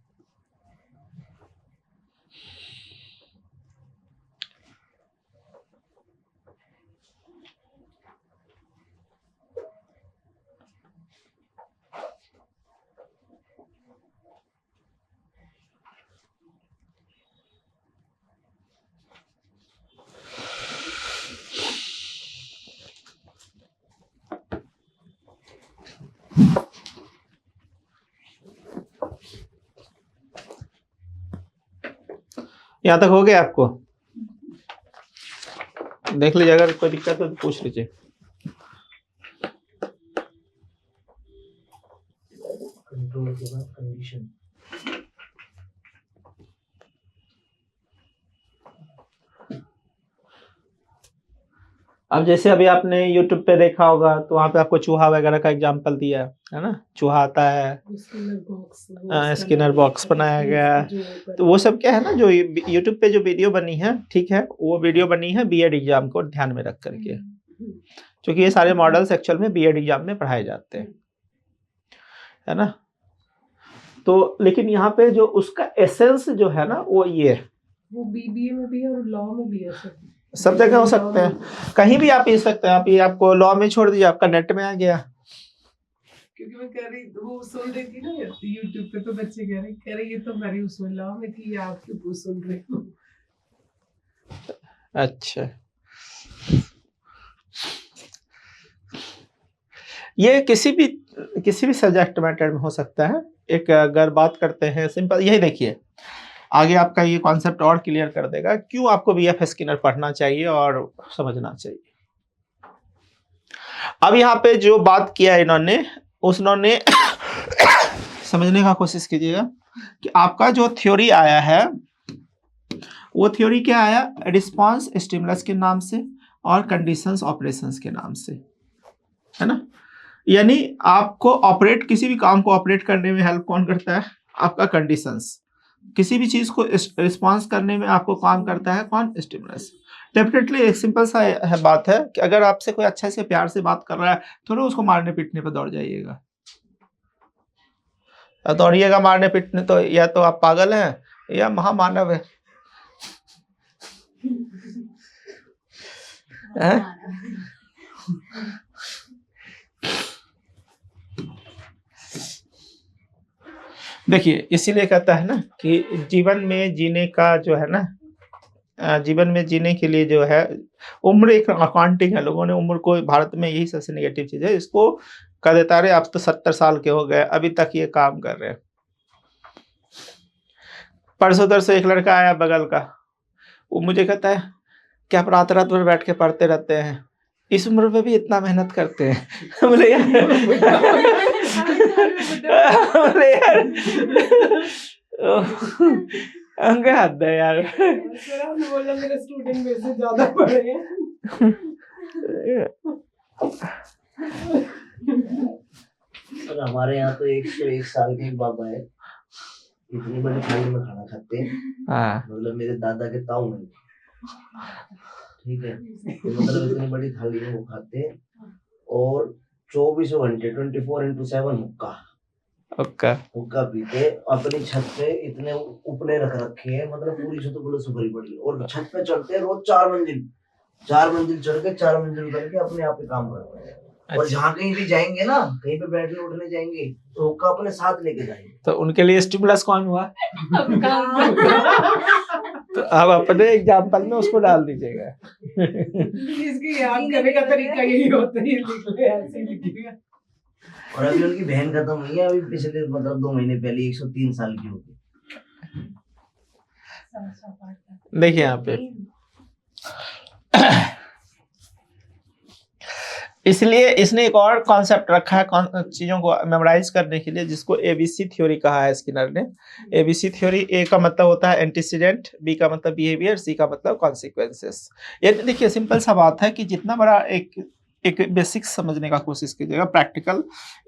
यहाँ तक हो गया आपको? देख लीजिए, अगर कोई दिक्कत हो तो पूछ लीजिए। कंट्रोल के बाद कंडीशन। अब जैसे अभी आपने YouTube पे देखा होगा तो वहाँ पे आपको चूहा वगैरह का एग्जांपल दिया है ना, चूहा आता है, स्किनर बॉक्स बनाया गया है। तो वो सब क्या है ना, जो YouTube पे जो वीडियो बनी है, ठीक है, वो वीडियो बनी है बीएड एग्जाम को ध्यान में रख करके, क्योंकि ये सारे मॉडल्स एक्चुअल में बीएड एग्जाम में पढ़ाए जाते हैं, है ना। तो लेकिन यहाँ पे जो उसका एसेंस जो है ना वो ये, वो बीबीए में भी है और लॉ में भी है सर। सब जगह हो सकते हैं, कहीं भी आप पी सकते हैं। आप ये आपको लॉ में छोड़ दीजिए, आपका नेट में आ गया। क्योंकि मैं कह रही, वो सुन रही थी ना यूट्यूब पे, तो बच्चे कह रहे ये तो मेरी उसमें लॉ में थी, या आप क्यों सुन रहे हो। अच्छा, ये किसी भी सब्जेक्ट मैटर में हो सकता है। एक अगर बात करते हैं सिंपल, यही देखिए आगे आपका ये कॉन्सेप्ट और क्लियर कर देगा क्यों आपको बीएफ स्किनर पढ़ना चाहिए और समझना चाहिए। अब यहाँ पे जो बात किया इन्होंने, उन्होंने समझने का कोशिश कीजिएगा कि आपका जो थ्योरी आया है वो थ्योरी क्या आया, रिस्पांस स्टिमुलस के नाम से और कंडीशंस ऑपरेशंस के नाम से, है ना। यानी आपको ऑपरेट, किसी भी काम को ऑपरेट करने में हेल्प कौन करता है, आपका कंडीशंस। किसी भी चीज को रिस्पांस करने में आपको काम करता है कौन, स्टिमुलस। डेफिनेटली एक सिंपल सा बात है कि अगर आपसे कोई अच्छे से प्यार से बात कर रहा है थोड़ा उसको मारने पीटने पे दौड़ जाइएगा, दौड़िएगा मारने पीटने, तो या तो आप पागल हैं या महामानव है। देखिए इसीलिए कहता है ना कि जीवन में जीने का जो है ना, जीवन में जीने के लिए जो है उम्र एक अकाउंटिंग है। लोगों ने उम्र को, भारत में यही सबसे नेगेटिव चीज है, इसको कह देता है आप तो 70 साल के हो गए अभी तक ये काम कर रहे हैं। परसों उधर से एक लड़का आया बगल का, वो मुझे कहता है कि आप रात रात भर बैठ के पढ़ते रहते हैं, इस उम्र में भी इतना मेहनत करते हैं। बोले यार अंगे हद है यार। सर आपने बोला मेरे स्टूडेंट में से ज्यादा पढ़े हैं। सर हमारे यहाँ तो 101 साल के एक बाबा है, इतनी बड़ी थाली में खाना खाते हैं, हाँ मतलब मेरे दादा के ताऊ में, ठीक है, तो मतलब इतनी बड़ी थाली में वो खाते हैं, और 24 घंटे 24x7 हुक्का ओके हुक्का पीते, अपनी छत पे इतने उपले रख रखे हैं, मतलब पूरी छत उपले से भरी पड़ी है, और छत पे चढ़ते हैं रोज 4 मंजिल चढ़ के 4 मंजिल उतर के अपने आप पे काम करते हैं। और अच्छा जहाँ कहीं भी जाएंगे ना, कहीं पे बैठने उठने जाएंगे तो हुक्का अपने साथ लेके जाएंगे। तो उनके लिए स्टिमुलस कौन हुआ? अब तो अब अपने एग्जाम्पल में उसको डाल दीजिएगा। इसकी याद करने का तरीका यही होता है, लिख ले ऐसे ही लिखिएगा। और अभी उनकी बहन खत्म हुई है, अभी पिछले मतलब 2 महीने पहले 103 साल की होगी। देखिए यहाँ पे इसलिए इसने एक और कॉन्सेप्ट रखा है चीजों को मेमोराइज करने के लिए, जिसको एबीसी थ्योरी कहा है स्किनर ने। एबीसी थ्योरी, ए का मतलब होता है एंटीसीडेंट, बी का मतलब बिहेवियर, सी का मतलब कॉन्सिक्वेंसेस। ये देखिए सिंपल सा बात है कि जितना बड़ा एक बेसिक्स समझने का कोशिश कीजिएगा, प्रैक्टिकल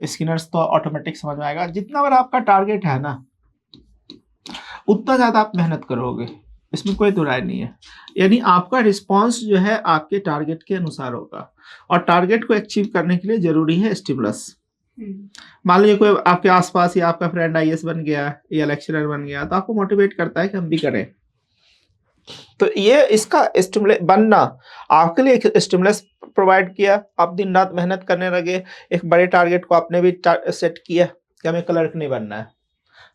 स्किनर्स तो ऑटोमेटिक समझ में आएगा। जितना बड़ा आपका टारगेट है ना, उतना ज्यादा आप मेहनत करोगे, इसमें कोई दो राय नहीं है। यानी आपका रिस्पांस जो है आपके टारगेट के अनुसार होगा, और टारगेट को अचीव करने के लिए जरूरी है स्टिमुलस। मान लीजिए कोई आपके आसपास ही आपका फ्रेंड आईएएस बन गया या लेक्चरर बन गया, तो आपको मोटिवेट करता है कि हम भी करें। तो ये इसका स्टिमुलस बनना आपके लिए एक स्टिमुलस प्रोवाइड किया। आप दिन रात मेहनत करने लगे, एक बड़े टारगेट को आपने भी सेट किया कि हमें क्लर्क नहीं बनना है,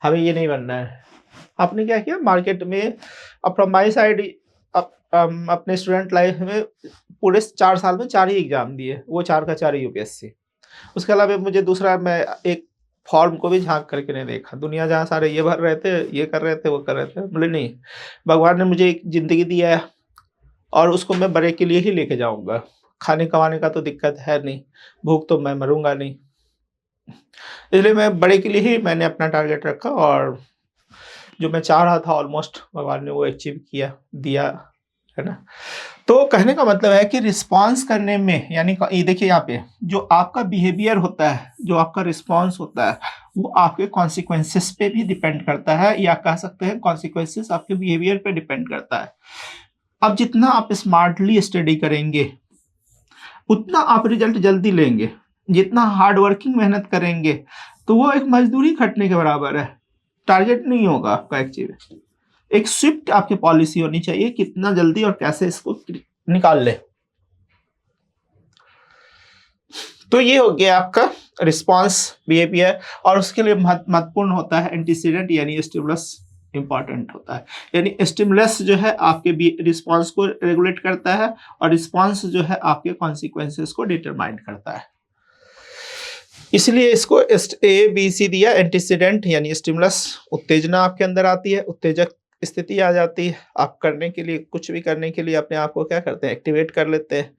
हमें ये नहीं बनना है। आपने क्या किया, मार्केट में फ्रॉम माई साइड अपने स्टूडेंट लाइफ में पूरे 4 साल में 4 ही एग्जाम दिए, वो 4 का 4 यूपीएससी। उसके अलावा मुझे दूसरा, मैं एक फॉर्म को भी झांक करके नहीं देखा। दुनिया जहाँ सारे ये भर रहे थे, ये कर रहे थे, वो कर रहे थे, बोले नहीं, भगवान ने मुझे एक जिंदगी दिया है और उसको मैं बड़े के लिए ही लेके जाऊंगा। खाने कमाने का तो दिक्कत है नहीं, भूख तो मैं मरूंगा नहीं, इसलिए मैं बड़े के लिए ही मैंने अपना टारगेट रखा, और जो मैं चाह रहा था ऑलमोस्ट भगवान ने वो अचीव किया, दिया, है ना। तो कहने का मतलब है कि रिस्पांस करने में, यानी ये देखिए यहाँ पे जो आपका बिहेवियर होता है, जो आपका रिस्पांस होता है, वो आपके कॉन्सिक्वेंसेस पे भी डिपेंड करता है, या कह सकते हैं कॉन्सिक्वेंसेस आपके बिहेवियर पे डिपेंड करता है। अब जितना आप स्मार्टली स्टडी करेंगे उतना आप रिजल्ट जल्दी लेंगे। जितना हार्ड वर्किंग मेहनत करेंगे तो वो एक मजदूरी खटने के बराबर है, टारगेट नहीं होगा आपका अचीव। एक स्विफ्ट आपकी पॉलिसी होनी चाहिए, कितना जल्दी और कैसे इसको निकाल ले। तो ये हो गया आपका रिस्पांस, बिहेवियर, और उसके लिए महत्वपूर्ण होता है एंटीसीडेंट, यानी स्टिमुलस इंपॉर्टेंट होता है। यानी स्टिमुलस जो है आपके रिस्पांस को रेगुलेट करता है, और रिस्पांस जो है आपके कॉन्सिक्वेंसेस को डिटरमाइन करता है। इसलिए इसको ए बी सी दिया। एंटीसीडेंट यानी स्टिमुलस, उत्तेजना आपके अंदर आती है, उत्तेजक स्थिति आ जाती है, आप करने के लिए, कुछ भी करने के लिए अपने आप को क्या करते हैं, एक्टिवेट कर लेते हैं।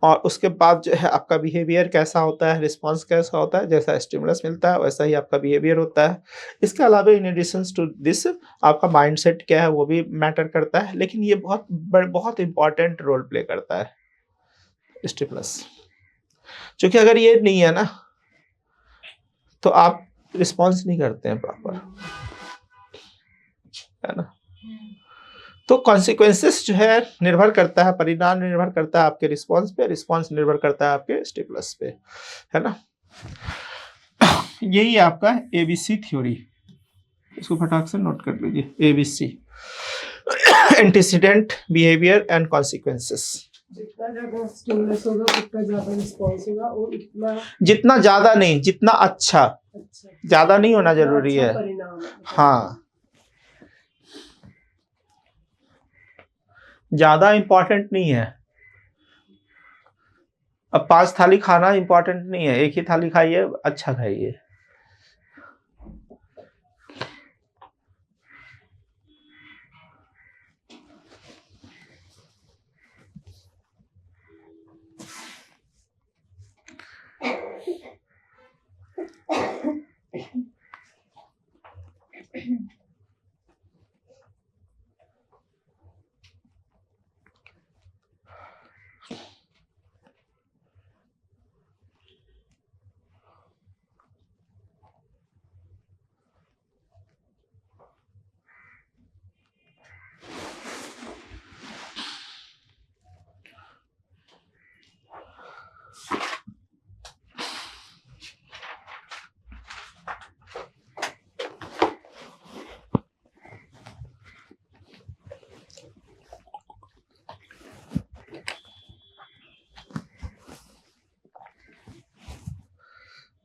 और उसके बाद जो है आपका बिहेवियर कैसा होता है, रिस्पांस कैसा होता है, जैसा स्टिमुलस मिलता है वैसा ही आपका बिहेवियर होता है। इसके अलावा इन एडिशन टू दिस आपका माइंडसेट क्या है वो भी मैटर करता है, लेकिन ये बहुत इंपॉर्टेंट रोल प्ले करता है स्टिमुलस। क्योंकि अगर ये नहीं है ना तो आप रिस्पॉन्स नहीं करते हैं प्रॉपर, है ना। तो कॉन्सिक्वेंसेस जो है निर्भर करता है, परिणाम निर्भर करता है आपके रिस्पॉन्स पे, रिस्पॉन्स निर्भर करता है आपके स्टिमुलस पे, है ना। यही आपका एबीसी थ्योरी, इसको फटाक से नोट कर लीजिए। ABC, antecedent, behaviour and consequences. जितना ज्यादा स्टिमुलस होगा उतना ज्यादा रिस्पॉन्स होगा, और उतना जितना ज्यादा नहीं, जितना अच्छा, अच्छा, ज्यादा नहीं होना जरूरी अच्छा है। परिणाम है। हाँ, ज्यादा इंपॉर्टेंट नहीं है। अब 5 थाली खाना इंपॉर्टेंट नहीं है, एक ही थाली खाइए, अच्छा खाइए।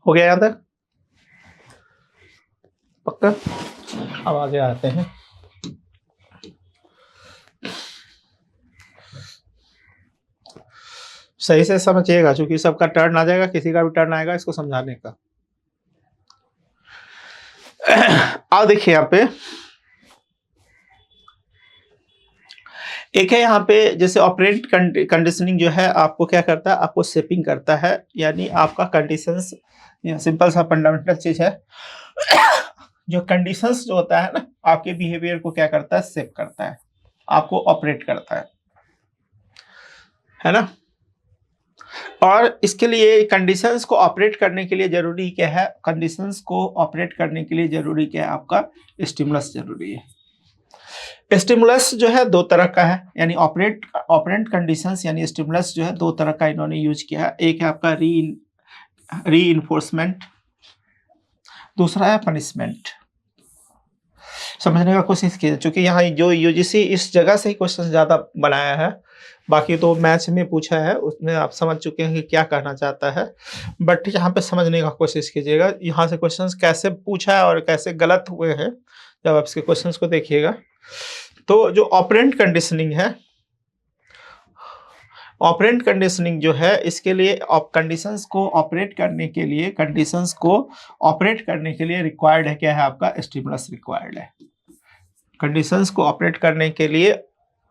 हो गया यहाँ तक? पक्का? अब आगे आते हैं। सही से समझिएगा, क्योंकि सबका टर्न आ जाएगा, किसी का भी टर्न आएगा इसको समझाने का। आओ देखिए यहाँ पे एक है, यहाँ पे जैसे ऑपरेंट कंडीशनिंग जो है आपको क्या करता है, आपको शेपिंग करता है, यानी आपका कंडीशंस, सिंपल सा फंडामेंटल चीज है। जो कंडीशंस जो होता है ना, आपके बिहेवियर को क्या करता है, शेप करता है, आपको ऑपरेट करता है ना। और इसके लिए कंडीशंस को ऑपरेट करने के लिए जरूरी क्या है, कंडीशंस को ऑपरेट करने के लिए जरूरी क्या है, आपका स्टिमुलस जरूरी है। स्टिमुलस जो है दो तरह का है, यानी ऑपरेंट कंडीशंस यानी स्टिमुलस जो है दो तरह का इन्होंने यूज किया है। एक है आपका रीइंफोर्समेंट, दूसरा है पनिशमेंट। समझने का कोशिश कीजिए, क्योंकि यहाँ जो यूजीसी इस जगह से ही क्वेश्चन ज्यादा बनाया है, बाकी तो मैथ्स में पूछा है उसमें आप समझ चुके हैं कि क्या कहना चाहता है, बट यहाँ पे समझने का कोशिश कीजिएगा यहाँ से क्वेश्चंस कैसे पूछा है और कैसे गलत हुए हैं। जब आप इसके क्वेश्चंस को देखिएगा तो जो ऑपरेंट कंडीशनिंग है, ऑपरेंट कंडीशनिंग जो है इसके लिए कंडीशंस को ऑपरेट करने के लिए, कंडीशंस को ऑपरेट करने के लिए रिक्वायर्ड है क्या है, आपका स्टिमुलस रिक्वायर्ड है। कंडीशंस को ऑपरेट करने के लिए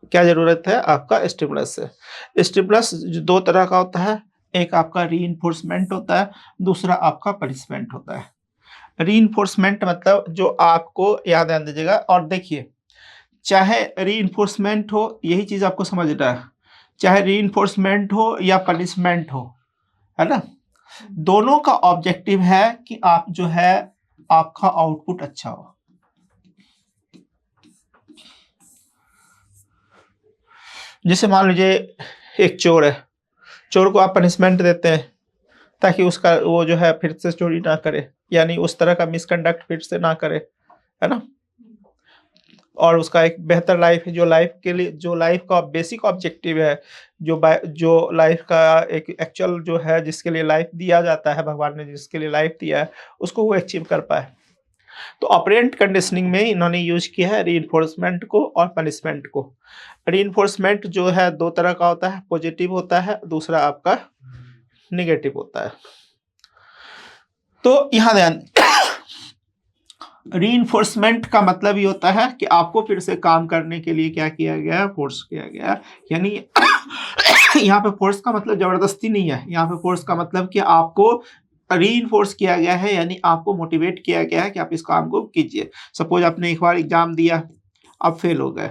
क्या जरूरत है, आपका स्टिमुलस है। स्टिमुलस दो तरह का होता है, एक आपका रीइंफोर्समेंट होता है, दूसरा आपका पनिशमेंट होता है। रीइंफोर्समेंट मतलब जो आपको याद ध्यान दीजिएगा, और देखिए चाहे रीइंफोर्समेंट हो, यही चीज आपको समझना है, चाहे रीइंफोर्समेंट हो या पनिशमेंट हो, है ना, दोनों का ऑब्जेक्टिव है कि आप जो है आपका आउटपुट अच्छा हो। जैसे मान लीजिए एक चोर है, चोर को आप पनिशमेंट देते हैं ताकि उसका वो जो है फिर से चोरी ना करे, यानी उस तरह का मिसकंडक्ट फिर से ना करे, है ना, और उसका एक बेहतर लाइफ है, जो लाइफ के लिए, जो लाइफ का बेसिक ऑब्जेक्टिव है, जो लाइफ का एक एक्चुअल जो है, जिसके लिए लाइफ दिया जाता है, भगवान ने जिसके लिए लाइफ दिया है उसको वो अचीव कर पाए। तो ऑपरेंट कंडीशनिंग में इन्होंने यूज किया है रीइंफोर्समेंट को और पनिशमेंट को। रीइंफोर्समेंट जो है दो तरह का होता है, पॉजिटिव होता है, दूसरा आपका निगेटिव होता है। तो यहां ध्यान, रीइंफोर्समेंट का मतलब ये होता है कि आपको फिर से काम करने के लिए क्या किया गया है, फोर्स किया गया है। यानी यहाँ पे फोर्स का मतलब जबरदस्ती नहीं है, यहाँ पे फोर्स का मतलब कि आपको रीइंफोर्स किया गया है, यानी आपको मोटिवेट किया गया है कि आप इस काम को कीजिए। सपोज आपने एक बार एग्जाम दिया, आप फेल हो गए,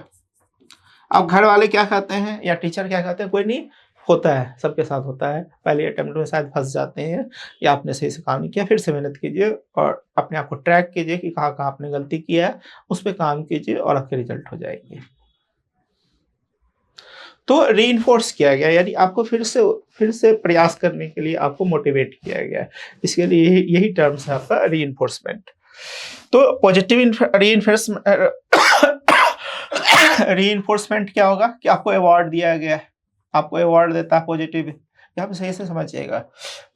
अब घर वाले क्या कहते हैं या टीचर क्या कहते हैं, कोई नहीं, होता है, सबके साथ होता है, पहले अटेम्प्ट में शायद फंस जाते हैं या आपने सही से काम नहीं किया, फिर से मेहनत कीजिए और अपने आप को ट्रैक कीजिए कि कहाँ कहाँ आपने गलती किया है, उस पर काम कीजिए और आपके रिजल्ट हो जाएंगे। तो रीइंफोर्स किया गया, यानी आपको फिर से प्रयास करने के लिए आपको मोटिवेट किया गया है, इसके लिए यही टर्म्स है आपका रीइंफोर्समेंट। तो पॉजिटिव रीइंफोर्समेंट क्या होगा कि आपको अवार्ड दिया गया है, आपको अवार्ड देता है पॉजिटिव, यहाँ पे सही से समझिएगा।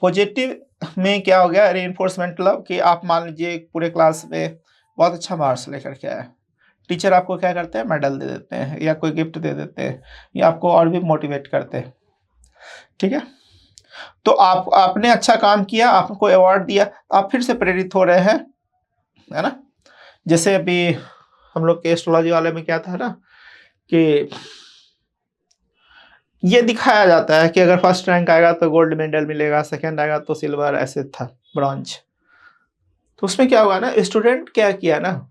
पॉजिटिव में क्या हो गया, रीइंफोर्समेंट मतलब कि आप मान लीजिए पूरे क्लास में बहुत अच्छा मार्क्स लेकर के आए, टीचर आपको क्या करते हैं, मेडल दे देते हैं या कोई गिफ्ट दे देते हैं या आपको और भी मोटिवेट करते हैं, ठीक है। तो आपने अच्छा काम किया, आपको अवार्ड दिया, आप फिर से प्रेरित हो रहे हैं, है ना। जैसे अभी हम लोग के एस्ट्रोलॉजी वाले में क्या था ना कि ये दिखाया जाता है कि अगर फर्स्ट रैंक आएगा तो गोल्ड मेडल मिलेगा, सेकंड आएगा तो सिल्वर, ऐसे था, ब्रॉन्ज। तो उसमें क्या हुआ ना, स्टूडेंट क्या किया ना,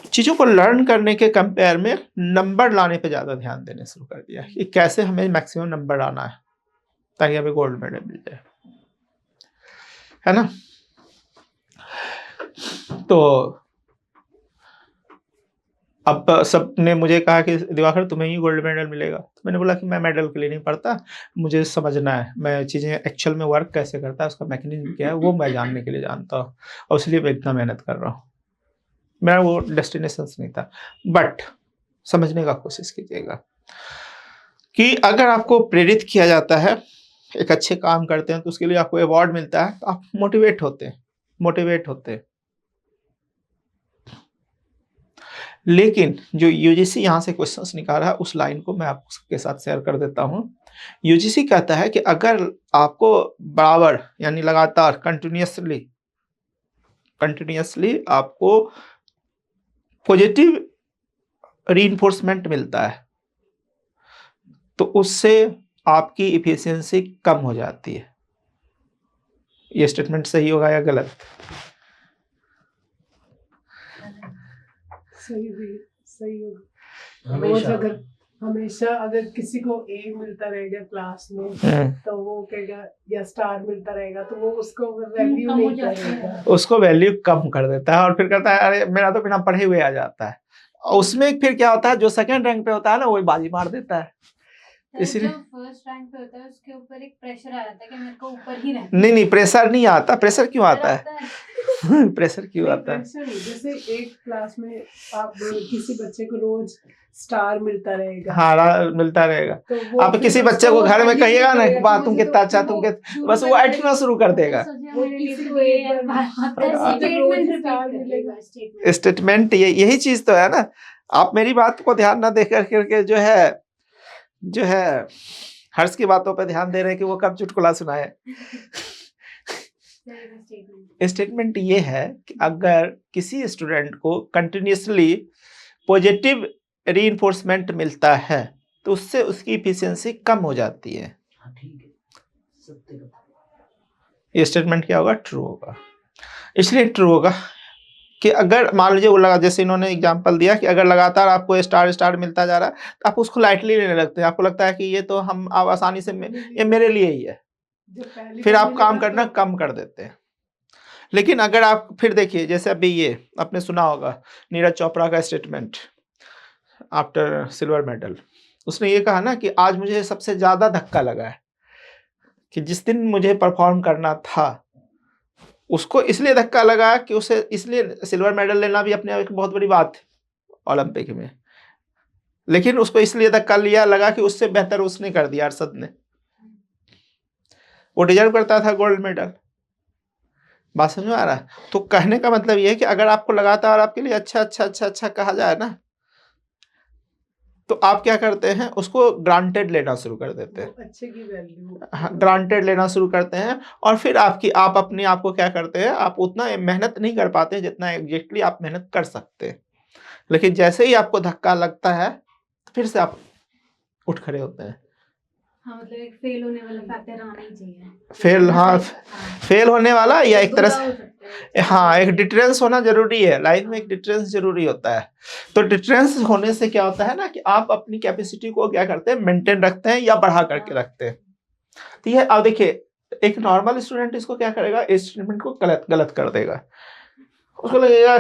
चीजों को लर्न करने के कंपेयर में नंबर लाने पे ज्यादा ध्यान देने शुरू कर दिया कि कैसे हमें मैक्सिमम नंबर आना है ताकि हमें गोल्ड मेडल मिल जाए, है ना। तो अब सबने मुझे कहा कि दिवाकर तुम्हें ही गोल्ड मेडल मिलेगा, तो मैंने बोला कि मैं मेडल के लिए नहीं पढ़ता, मुझे समझना है, मैं चीज़ें एक्चुअल में वर्क कैसे करता है, उसका मैकेनिज्म क्या है, वो मैं जानने के लिए जानता हूँ, और इसलिए मैं इतना मेहनत कर रहा हूँ। मेरा वो डेस्टिनेशन नहीं था, बट समझने का कोशिश कीजिएगा कि अगर आपको प्रेरित किया जाता है एक अच्छे काम करते हैं तो उसके लिए आपको अवार्ड मिलता है, तो आप मोटिवेट होते हैं। लेकिन जो यूजीसी यहाँ से क्वेश्चंस निकाला है उस लाइन को मैं आपके साथ शेयर कर देता हूँ। यूजीसी कहता है कि अगर आपको बराबर यानी लगातार कंटिन्यूअसली आपको पॉजिटिव रीइंफोर्समेंट मिलता है तो उससे आपकी इफिशियंसी कम हो जाती है। ये स्टेटमेंट सही होगा या गलत? सही होगा। रोज अगर हमेशा अगर किसी को ए मिलता रहेगा क्लास में तो वो कहेगा या स्टार मिलता रहेगा तो वो उसको वैल्यू नहीं करेगा, उसको वैल्यू कम कर देता है और फिर कहता है अरे मेरा तो बिना पढ़े हुए आ जाता है। उसमें फिर क्या होता है, जो सेकंड रैंक पे होता है ना वही बाजी मार देता है। इसलिए जो फर्स्ट रैंक पे होता है उसके ऊपर एक प्रेशर आ जाता है कि मेरे को ऊपर ही रहना। नहीं प्रेशर नहीं आता। प्रेशर क्यों आता है? प्रेशर क्यों आता है? जैसे एक क्लास में आप किसी बच्चे को रोज स्टार मिलता रहेगा, हाँ मिलता रहेगा, तो आप किसी बच्चे को घर में कहिएगा ना वाह तुम कितना अच्छा, तुम बस वो ऐठना शुरू कर देगा। स्टेटमेंट यही चीज तो है ना। आप मेरी बात को ध्यान ना देकर करके जो है हर्ष की बातों पे ध्यान दे रहे हैं कि वो कब चुटकुला सुनाए। स्टेटमेंट ये है कि अगर किसी स्टूडेंट को कंटिन्यूसली पॉजिटिव रीइंफोर्समेंट मिलता है तो उससे उसकी इफिशियंसी कम हो जाती है। ये स्टेटमेंट क्या होगा? ट्रू होगा। इसलिए ट्रू होगा कि अगर मान लीजिए वो लगा, जैसे इन्होंने एग्जांपल दिया कि अगर लगातार आपको स्टार मिलता जा रहा है तो आप उसको लाइटली लेने लगते हैं। आपको लगता है कि ये तो हम आप आसानी से ये मेरे लिए ही है, फिर आप काम करना कम कर देते हैं। लेकिन अगर आप फिर देखिए, जैसे अभी ये आपने सुना होगा नीरज चोपड़ा का स्टेटमेंट आफ्टर सिल्वर मेडल। उसने ये कहा ना कि आज मुझे सबसे ज्यादा धक्का लगा है कि जिस दिन मुझे परफॉर्म करना था उसको इसलिए धक्का लगा कि उसे इसलिए सिल्वर मेडल लेना भी अपने आप एक बहुत बड़ी बात है ओलंपिक में, लेकिन उसको इसलिए धक्का लगा कि उससे बेहतर उसने कर दिया अरशद ने। वो डिजर्व करता था गोल्ड मेडल। बात समझ में आ रहा है? तो कहने का मतलब ये है कि अगर आपको लगातार आपके लिए अच्छा कहा जाए ना तो आप क्या करते हैं, उसको ग्रांटेड लेना शुरू कर देते हैं, अच्छे की वैल्यू ग्रांटेड लेना शुरू करते हैं। और फिर आप अपने आप को क्या करते हैं, आप उतना मेहनत नहीं कर पाते जितना एग्जैक्टली आप मेहनत कर सकते हैं। लेकिन जैसे ही आपको धक्का लगता है तो फिर से आप उठ खड़े होते हैं। हाँ, मतलब एक फेल होने वाला फैक्टर आना ही चाहिए। फेल होने वाला या एक तरह से एक डिटरेंस होना जरूरी है। लाइफ में एक डिटरेंस जरूरी होता है। तो डिटरेंस होने से क्या होता है ना कि आप अपनी कैपेसिटी को क्या करते हैं, मेंटेन रखते हैं या बढ़ा करके रखते हैं। तो ये अब देखिए, एक नॉर्मल स्टूडेंट इसको क्या करेगा, इस स्टेटमेंट को गलत कर देगा। उसको लगेगा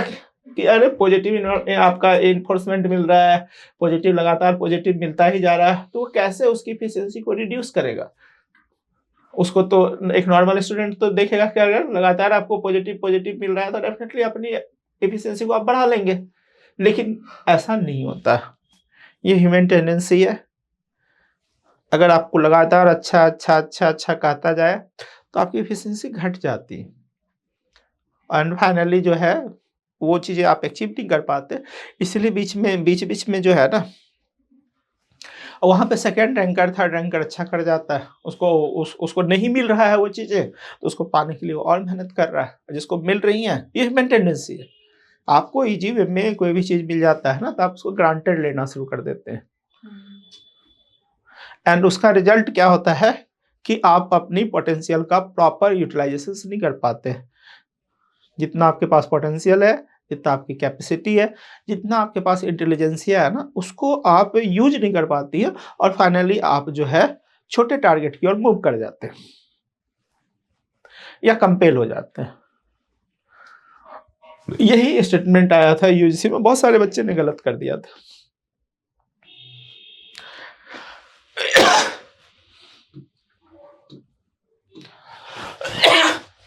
कि अरे पॉजिटिव आपका इन्फोर्समेंट मिल रहा है, पॉजिटिव लगातार पॉजिटिव मिलता ही जा रहा है, तो वो कैसे उसकी एफिशिएंसी को रिड्यूस करेगा। उसको तो एक नॉर्मल स्टूडेंट तो देखेगा कि अगर लगातार आपको पॉजिटिव मिल रहा है तो डेफिनेटली अपनी एफिशिएंसी को आप बढ़ा लेंगे। लेकिन ऐसा नहीं होता, ये ह्यूमन टेंडेंसी है। अगर आपको लगातार अच्छा कहता जाए तो आपकी एफिशिएंसी घट जाती है और फाइनली जो है वो चीजें आप अचीव नहीं कर पाते। इसलिए बीच में जो है ना, वहां पे सेकंड रैंकर थर्ड रैंकर अच्छा कर जाता है, उसको नहीं मिल रहा है वो चीजें तो उसको पाने के लिए और मेहनत कर रहा है, जिसको मिल रही है। ये ह्यूमन टेंडेंसी है। आपको इजी वे में कोई भी चीज मिल जाता है ना तो आप उसको ग्रांटेड लेना शुरू कर देते हैं। एंड उसका रिजल्ट क्या होता है कि आप अपनी पोटेंशियल का प्रॉपर यूटिलाइजेशन नहीं कर पाते। जितना आपके पास पोटेंशियल है, जितना आपकी कैपेसिटी है, जितना आपके पास इंटेलिजेंसिया है ना, उसको आप यूज नहीं कर पाती है और फाइनली आप जो है छोटे टारगेट की ओर मूव कर जाते हैं या कंपेल हो जाते हैं। यही स्टेटमेंट आया था यूजीसी में, बहुत सारे बच्चे ने गलत कर दिया था।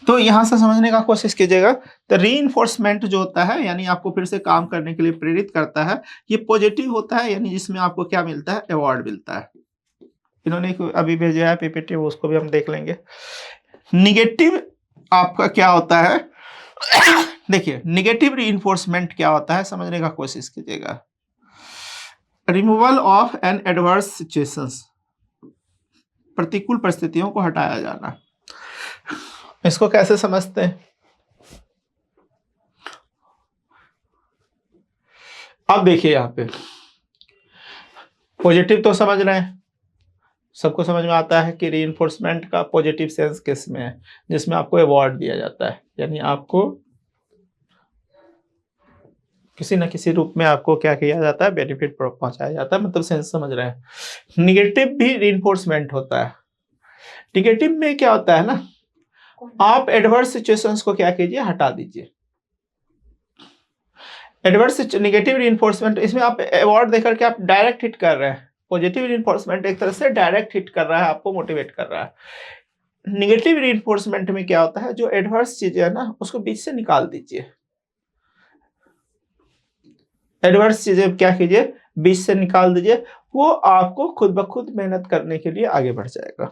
तो यहां से समझने का कोशिश कीजिएगा। तो रीइंफोर्समेंट जो होता है यानी आपको फिर से काम करने के लिए प्रेरित करता है, ये पॉजिटिव होता है, यानी जिसमें आपको क्या मिलता है, अवार्ड मिलता है। इन्होंने अभी भेजा है पीपीटी, उसको भी हम देख लेंगे। निगेटिव आपका क्या होता है देखिए, निगेटिव रीइंफोर्समेंट क्या होता है समझने का कोशिश कीजिएगा। Removal of an adverse situations, प्रतिकूल परिस्थितियों को हटाया जाना। इसको कैसे समझते हैं? अब देखिए यहाँ पे पॉजिटिव तो समझ रहे हैं, सबको समझ में आता है कि रीइंफोर्समेंट का पॉजिटिव सेंस किस में है, जिसमें आपको अवार्ड दिया जाता है, यानी आपको किसी न किसी रूप में आपको क्या किया जाता है, बेनिफिट पहुंचाया जाता है, मतलब सेंस समझ रहे हैं। निगेटिव भी रीइंफोर्समेंट होता है। निगेटिव में क्या होता है ना, आप एडवर्स सिचुएशंस को क्या कीजिए, हटा दीजिए। एडवर्स निगेटिव रीइंफोर्समेंट, इसमें आप अवार्ड देकर के आप डायरेक्ट हिट कर रहे हैं। पॉजिटिव रीइंफोर्समेंट एक तरह से डायरेक्ट हिट कर रहा है, आपको मोटिवेट कर रहा है। निगेटिव रीइंफोर्समेंट में क्या होता है, जो एडवर्स चीजें है ना उसको बीच से निकाल दीजिए। एडवर्स चीजें क्या कीजिए, बीच से निकाल दीजिए, वो आपको खुद ब खुद मेहनत करने के लिए आगे बढ़ जाएगा।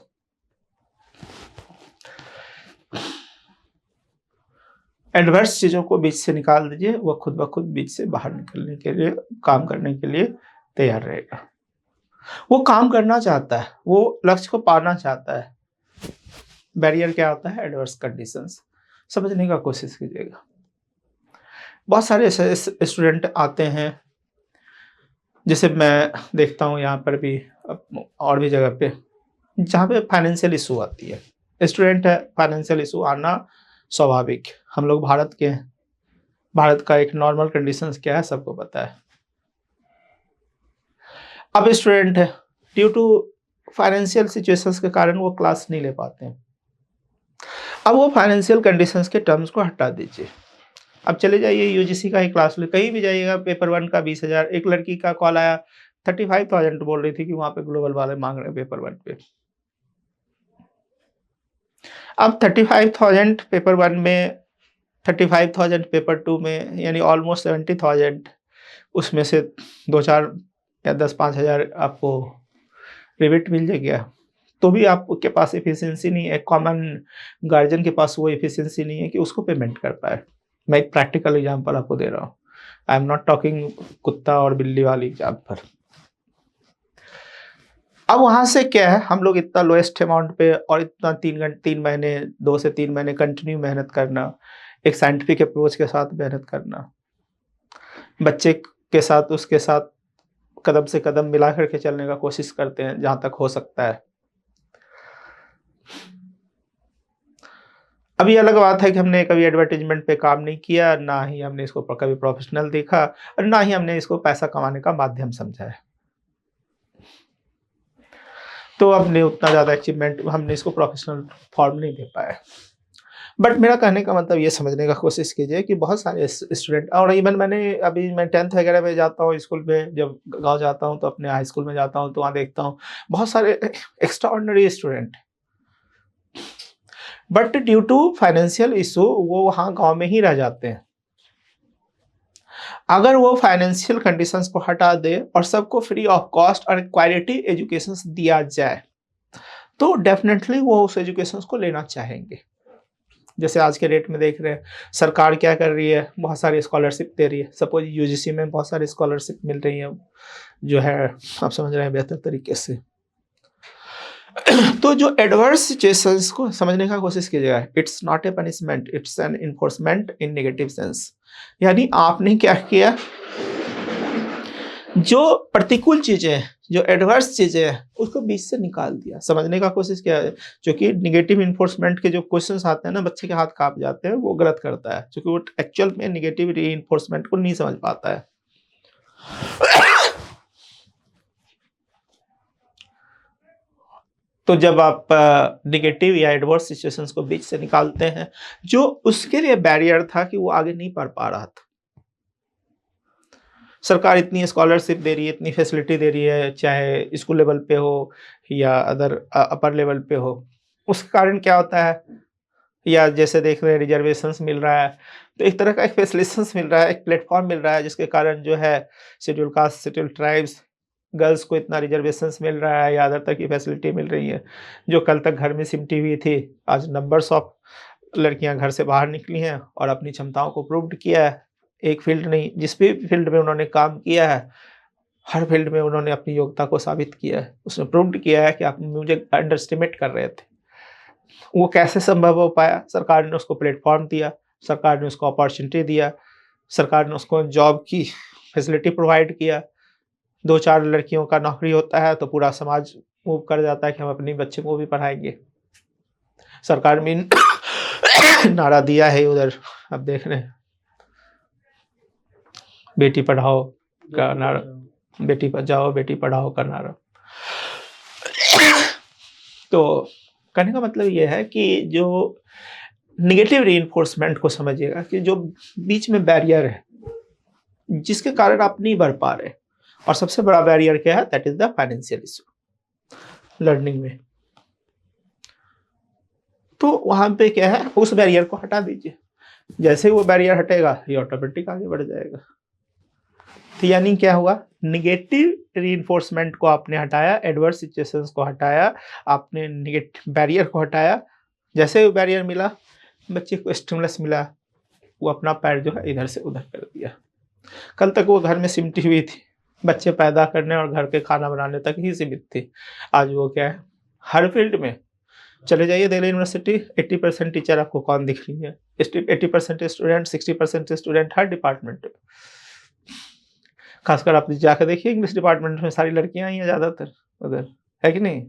एडवर्स चीजों को बीच से निकाल दीजिए, वो खुद ब खुद बीच से बाहर निकलने के लिए, काम करने के लिए तैयार रहेगा। वो काम करना चाहता है, वो लक्ष्य को पाना चाहता है। बैरियर क्या होता है, एडवर्स कंडीशंस, समझने का कोशिश कीजिएगा। बहुत सारे ऐसे स्टूडेंट आते हैं, जैसे मैं देखता हूँ यहाँ पर भी और भी जगह पे, जहाँ पे फाइनेंशियल इशू आती है। स्टूडेंट है, फाइनेंशियल इशू आना स्वाभाविक, हम लोग भारत के हैं, भारत का एक नॉर्मल कंडीशंस क्या है सबको पता है। अब स्टूडेंट है, ड्यू टू फाइनेंशियल सिचुएशंस के कारण वो क्लास नहीं ले पाते हैं। अब वो फाइनेंशियल कंडीशंस के टर्म्स को हटा दीजिए। अब चले जाइए यूजीसी का ही क्लास ले, कहीं भी जाइएगा, पेपर 1 का 20,000, एक लड़की का कॉल आया 35,000 बोल रही थी कि वहां पे ग्लोबल वाले मांग रहे हैं पेपर 1 पे। अब 35,000 पेपर 1 में, 35,000 पेपर 2 में, यानी ऑलमोस्ट 70,000, उसमें से 2-4 या 10-5,000 आपको रिबेट मिल जाएगा। तो भी आपके पास एफिशिएंसी नहीं है, कॉमन गार्जियन के पास वो एफिशिएंसी नहीं है कि उसको पेमेंट कर पाए। मैं एक प्रैक्टिकल एग्जांपल आपको दे रहा हूँ, आई एम नॉट टॉकिंग कुत्ता और बिल्ली वाली एग्जांपल। अब वहां से क्या है, हम लोग इतना लोएस्ट अमाउंट पे और इतना 3 महीने 2 से 3 महीने कंटिन्यू मेहनत करना, एक साइंटिफिक अप्रोच के साथ मेहनत करना, बच्चे के साथ उसके साथ कदम से कदम मिला करके चलने का कोशिश करते हैं जहां तक हो सकता है। अभी अलग बात है कि हमने कभी एडवर्टाइजमेंट पे काम नहीं किया, ना ही हमने इसको कभी प्रोफेशनल देखा, और ना ही हमने इसको पैसा कमाने का माध्यम समझा है। तो हमने उतना ज़्यादा अचीवमेंट, हमने इसको प्रोफेशनल फॉर्म नहीं दे पाया। बट मेरा कहने का मतलब ये समझने का कोशिश कीजिए कि बहुत सारे स्टूडेंट, और इवन मैं 10th वगैरह में जाता हूँ स्कूल में, जब गाँव जाता हूँ तो अपने हाई स्कूल में जाता हूँ तो वहाँ देखता हूँ बहुत सारे extraordinary student, but due to financial issue वो वहाँ गाँव में ही रह जाते हैं। अगर वो फाइनेंशियल कंडीशंस को हटा दे और सबको फ्री ऑफ कॉस्ट और क्वालिटी एजुकेशन दिया जाए तो डेफिनेटली वो उस एजुकेशन को लेना चाहेंगे। जैसे आज के डेट में देख रहे हैं सरकार क्या कर रही है, बहुत सारी स्कॉलरशिप दे रही है। सपोज यूजीसी में बहुत सारी स्कॉलरशिप मिल रही है, जो है आप समझ रहे हैं बेहतर तरीके से। तो जो एडवर्स सिचुएशंस को समझने का कोशिश कीजिएगा, it's not a punishment, it's an enforcement in negative sense. यानी आपने क्या किया, जो प्रतिकूल चीजें, जो एडवर्स चीजें हैं उसको बीच से निकाल दिया, समझने का कोशिश किया है। क्योंकि निगेटिव इन्फोर्समेंट के जो क्वेश्चंस आते हैं ना, बच्चे के हाथ कांप जाते हैं, वो गलत करता है क्योंकि वो एक्चुअल में निगेटिव रीइंफोर्समेंट को नहीं समझ पाता है। तो जब आप निगेटिव या एडवर्स सिचुएशंस को बीच से निकालते हैं, जो उसके लिए बैरियर था कि वो आगे नहीं पढ़ पा रहा था, सरकार इतनी स्कॉलरशिप दे रही है, इतनी फैसिलिटी दे रही है, चाहे स्कूल लेवल पे हो या अदर अपर लेवल पे हो, उसके कारण क्या होता है, या जैसे देख रहे हैं रिजर्वेशंस मिल रहा है, तो एक तरह का एक फैसिलिटेशंस मिल रहा है, एक प्लेटफॉर्म मिल रहा है, जिसके कारण जो है schedule caste, schedule tribes girls को इतना रिजर्वेशंस मिल रहा है या अदर तरह की फैसिलिटी मिल रही है, जो कल तक घर में सिमटी हुई थी, आज नंबर्स ऑफ लड़कियां घर से बाहर निकली हैं और अपनी क्षमताओं को प्रूव्ड किया है। एक फील्ड नहीं, जिस भी फील्ड में उन्होंने काम किया है, हर फील्ड में उन्होंने अपनी योग्यता को साबित किया है। उसने प्रूव्ड किया है कि आप मुझे अंडर एस्टिमेट कर रहे थे। वो कैसे संभव हो पाया? सरकार ने उसको प्लेटफॉर्म दिया, सरकार ने उसको अपॉर्चुनिटी दिया, सरकार ने उसको जॉब की फैसिलिटी प्रोवाइड किया। 2-4 लड़कियों का नौकरी होता है तो पूरा समाज मूव कर जाता है कि हम अपने बच्चे को भी पढ़ाएंगे। सरकार ने नारा दिया है उधर, अब देख रहे हैं, बेटी पढ़ाओ का नारा, बेटी बचाओ बेटी पढ़ाओ का नारा। तो कहने का मतलब ये है कि जो निगेटिव रीइंफोर्समेंट को समझिएगा कि जो बीच में बैरियर है जिसके कारण आप नहीं बढ़ पा रहे, और सबसे बड़ा बैरियर क्या है? That is the financial issue learning में। तो वहां पे क्या है, उस बैरियर को हटा दीजिए। जैसे ही वो बैरियर हटेगा ये ऑटोमेटिक आगे बढ़ जाएगा। तो यानी क्या हुआ? निगेटिव रीइंफोर्समेंट को आपने हटाया, एडवर्स सिचुएशंस को हटाया, आपने निगेटिव बैरियर को हटाया। जैसे वो बैरियर मिला, बच्चे को स्टिमुलस मिला, वो अपना पैर जो है इधर से उधर कर दिया। कल तक वो घर में सिमटी हुई थी, बच्चे पैदा करने और घर के खाना बनाने तक ही सीमित थी। आज वो क्या है, हर फील्ड में चले जाइए। दिल्ली यूनिवर्सिटी 80% टीचर आपको कौन दिख रही है? 80% स्टूडेंट, 60% स्टूडेंट हर डिपार्टमेंट में। खासकर आप जाकर देखिए इंग्लिश डिपार्टमेंट में सारी लड़कियां ही हैं ज़्यादातर उधर, है कि नहीं?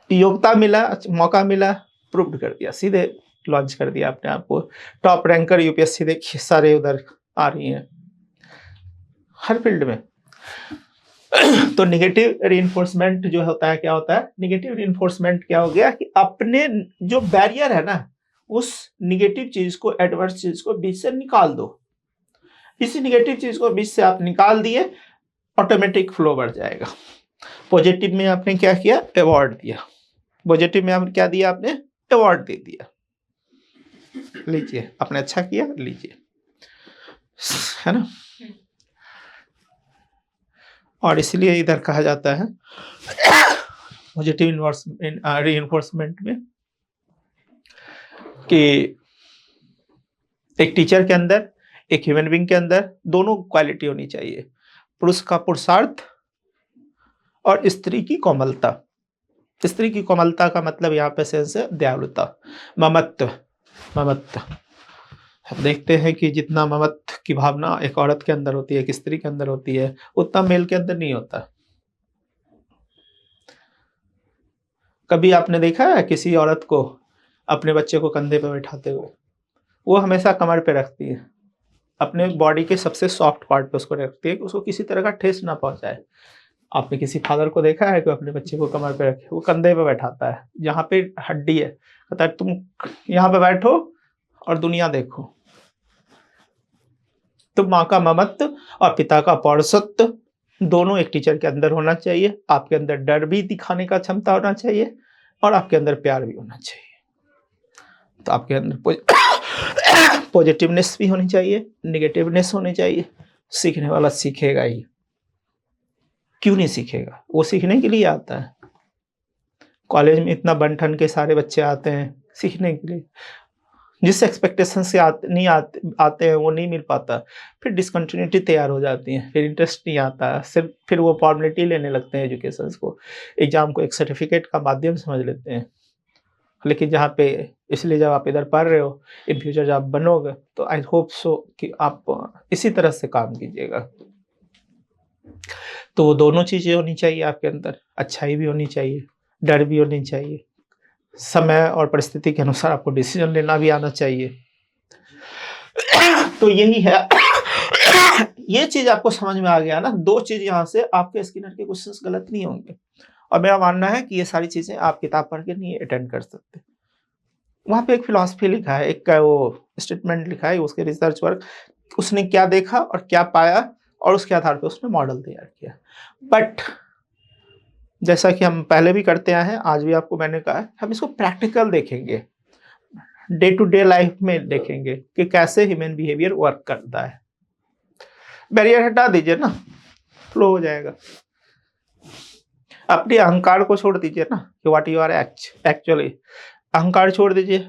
योग्यता मिला, मौका मिला, प्रूव्ड कर दिया, सीधे लॉन्च कर दिया अपने आप को। टॉप रैंकर यूपीएससी देखिए सारे उधर आ रही हैं हर फील्ड में। तो निगेटिव रीइंफोर्समेंट जो होता है, क्या होता है? निगेटिव रीइंफोर्समेंट क्या हो गया कि अपने जो बैरियर है ना, उस निगेटिव चीज को, एडवर्स चीज को बीच से निकाल दो। इसी निगेटिव चीज को बीच से आप निकाल दिए, ऑटोमेटिक फ्लो बढ़ जाएगा। पॉजिटिव में आपने क्या किया? अवार्ड दिया। पॉजिटिव में आपने क्या दिया? आपने अवार्ड दे दिया, लीजिए, आपने अच्छा किया, लीजिए, है ना? और इसलिए इधर कहा जाता है पॉजिटिव रीइंफोर्समेंट में कि एक टीचर के अंदर, एक ह्यूमन बीइंग के अंदर दोनों क्वालिटी होनी चाहिए। पुरुष का पुरुषार्थ और स्त्री की कोमलता। स्त्री की कोमलता का मतलब यहाँ पे सेंस है दयालुता, ममत्व। ममत्व हम देखते हैं कि जितना ममत्व की भावना एक औरत के अंदर होती है, एक स्त्री के अंदर होती है, उतना मेल के अंदर नहीं होता। कभी आपने देखा है किसी औरत को अपने बच्चे को कंधे पर बैठाते हुए? वो हमेशा कमर पे रखती है, अपने बॉडी के सबसे सॉफ्ट पार्ट पे उसको रखती है कि उसको किसी तरह का ठेस ना पहुंचाए। आपने किसी फादर को देखा है कि अपने बच्चे को कमर पे रखे, वो कंधे पे बैठाता है, जहाँ पे हड्डी है, कहता है तुम यहाँ पे बैठो और दुनिया देखो। तो माँ का ममत्व और पिता का पौरुषत्व दोनों एक टीचर के अंदर होना चाहिए। आपके अंदर डर भी दिखाने का क्षमता होना चाहिए और आपके अंदर प्यार भी होना चाहिए। तो आपके अंदर पॉजिटिवनेस भी होनी चाहिए, निगेटिवनेस होनी चाहिए। सीखने वाला सीखेगा ही, क्यों नहीं सीखेगा? वो सीखने के लिए आता है। कॉलेज में इतना बन ठन के सारे बच्चे आते हैं सीखने के लिए, जिस एक्सपेक्टेशन से आते हैं वो नहीं मिल पाता, फिर डिसकंटिन्यूटी तैयार हो जाती है, फिर इंटरेस्ट नहीं आता, सिर्फ फिर वो फॉर्मेलिटी लेने लगते हैं एजुकेशन को, एग्जाम को एक सर्टिफिकेट का माध्यम समझ लेते हैं। लेकिन जहाँ पे, इसलिए जब आप इधर पढ़ रहे हो, इन फ्यूचर जब आप बनोगे तो आई होप सो कि आप इसी तरह से काम कीजिएगा। तो वो दोनों चीज़ें होनी चाहिए आपके अंदर, अच्छाई भी होनी चाहिए, डर भी होनी चाहिए, समय और परिस्थिति के अनुसार आपको डिसीजन लेना भी आना चाहिए। तो यही है। ये चीज आपको समझ में आ गया ना? 2 चीज यहाँ से आपके स्किनर के क्वेश्चंस गलत नहीं होंगे। और मेरा मानना है कि ये सारी चीजें आप किताब पढ़ के नहीं अटेंड कर सकते। वहां पे एक फिलॉसफी लिखा है, एक का वो स्टेटमेंट लिखा है, उसके रिसर्च वर्क, उसने क्या देखा और क्या पाया और उसके आधार पर उसने मॉडल तैयार किया। बट जैसा कि हम पहले भी करते आए हैं, आज भी आपको मैंने कहा है, हम इसको प्रैक्टिकल देखेंगे, डे टू डे लाइफ में देखेंगे कि कैसे ह्यूमन बिहेवियर वर्क करता है। बैरियर हटा दीजिए ना, फ्लो हो जाएगा। अपने अहंकार को छोड़ दीजिए ना कि व्हाट यू आर एक्चुअली, अहंकार छोड़ दीजिए,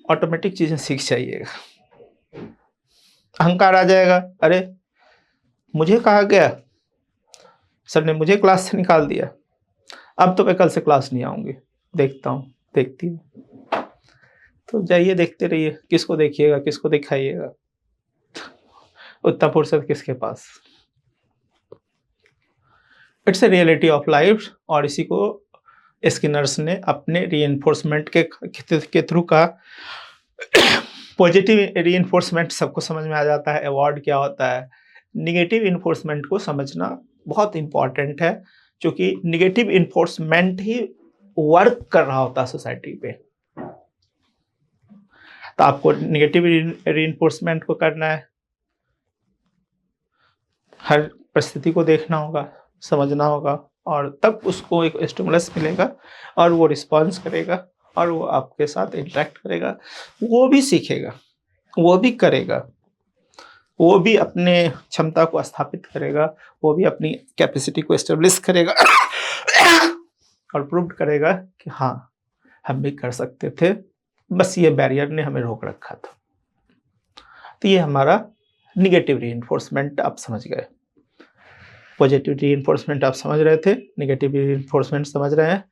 ऑटोमेटिक चीजें सीख जाइएगा। अहंकार आ जाएगा, अरे मुझे कहा गया, सर ने मुझे क्लास से निकाल दिया, अब तो मैं कल से क्लास नहीं आऊंगी, देखता हूँ देखती हूँ। तो जाइए देखते रहिए, किसको देखिएगा किसको दिखाइएगा, उतना फुर्सत किसके पास। It's a reality of life. और इसी को स्किनर्स ने अपने रीइंफोर्समेंट के थ्रू का पॉजिटिव रीइंफोर्समेंट सबको समझ में आ जाता है, अवार्ड क्या होता है। निगेटिव इन्फोर्समेंट को समझना बहुत इंपॉर्टेंट है, क्योंकि निगेटिव इन्फोर्समेंट ही वर्क कर रहा होता है सोसाइटी पे। तो आपको निगेटिव रीइंफोर्समेंट को करना है, हर परिस्थिति को देखना होगा, समझना होगा, और तब उसको एक स्टिमुलस मिलेगा और वो रिस्पॉन्स करेगा और वो आपके साथ इंटरेक्ट करेगा, वो भी सीखेगा, वो भी करेगा, वो भी अपने क्षमता को स्थापित करेगा, वो भी अपनी कैपेसिटी को एस्टेब्लिश करेगा और प्रूव करेगा कि हाँ हम भी कर सकते थे, बस ये बैरियर ने हमें रोक रखा था। तो ये हमारा निगेटिव रीइंफोर्समेंट आप समझ गए। पॉजिटिव रीइंफोर्समेंट आप समझ रहे थे, निगेटिव रीइंफोर्समेंट समझ रहे हैं।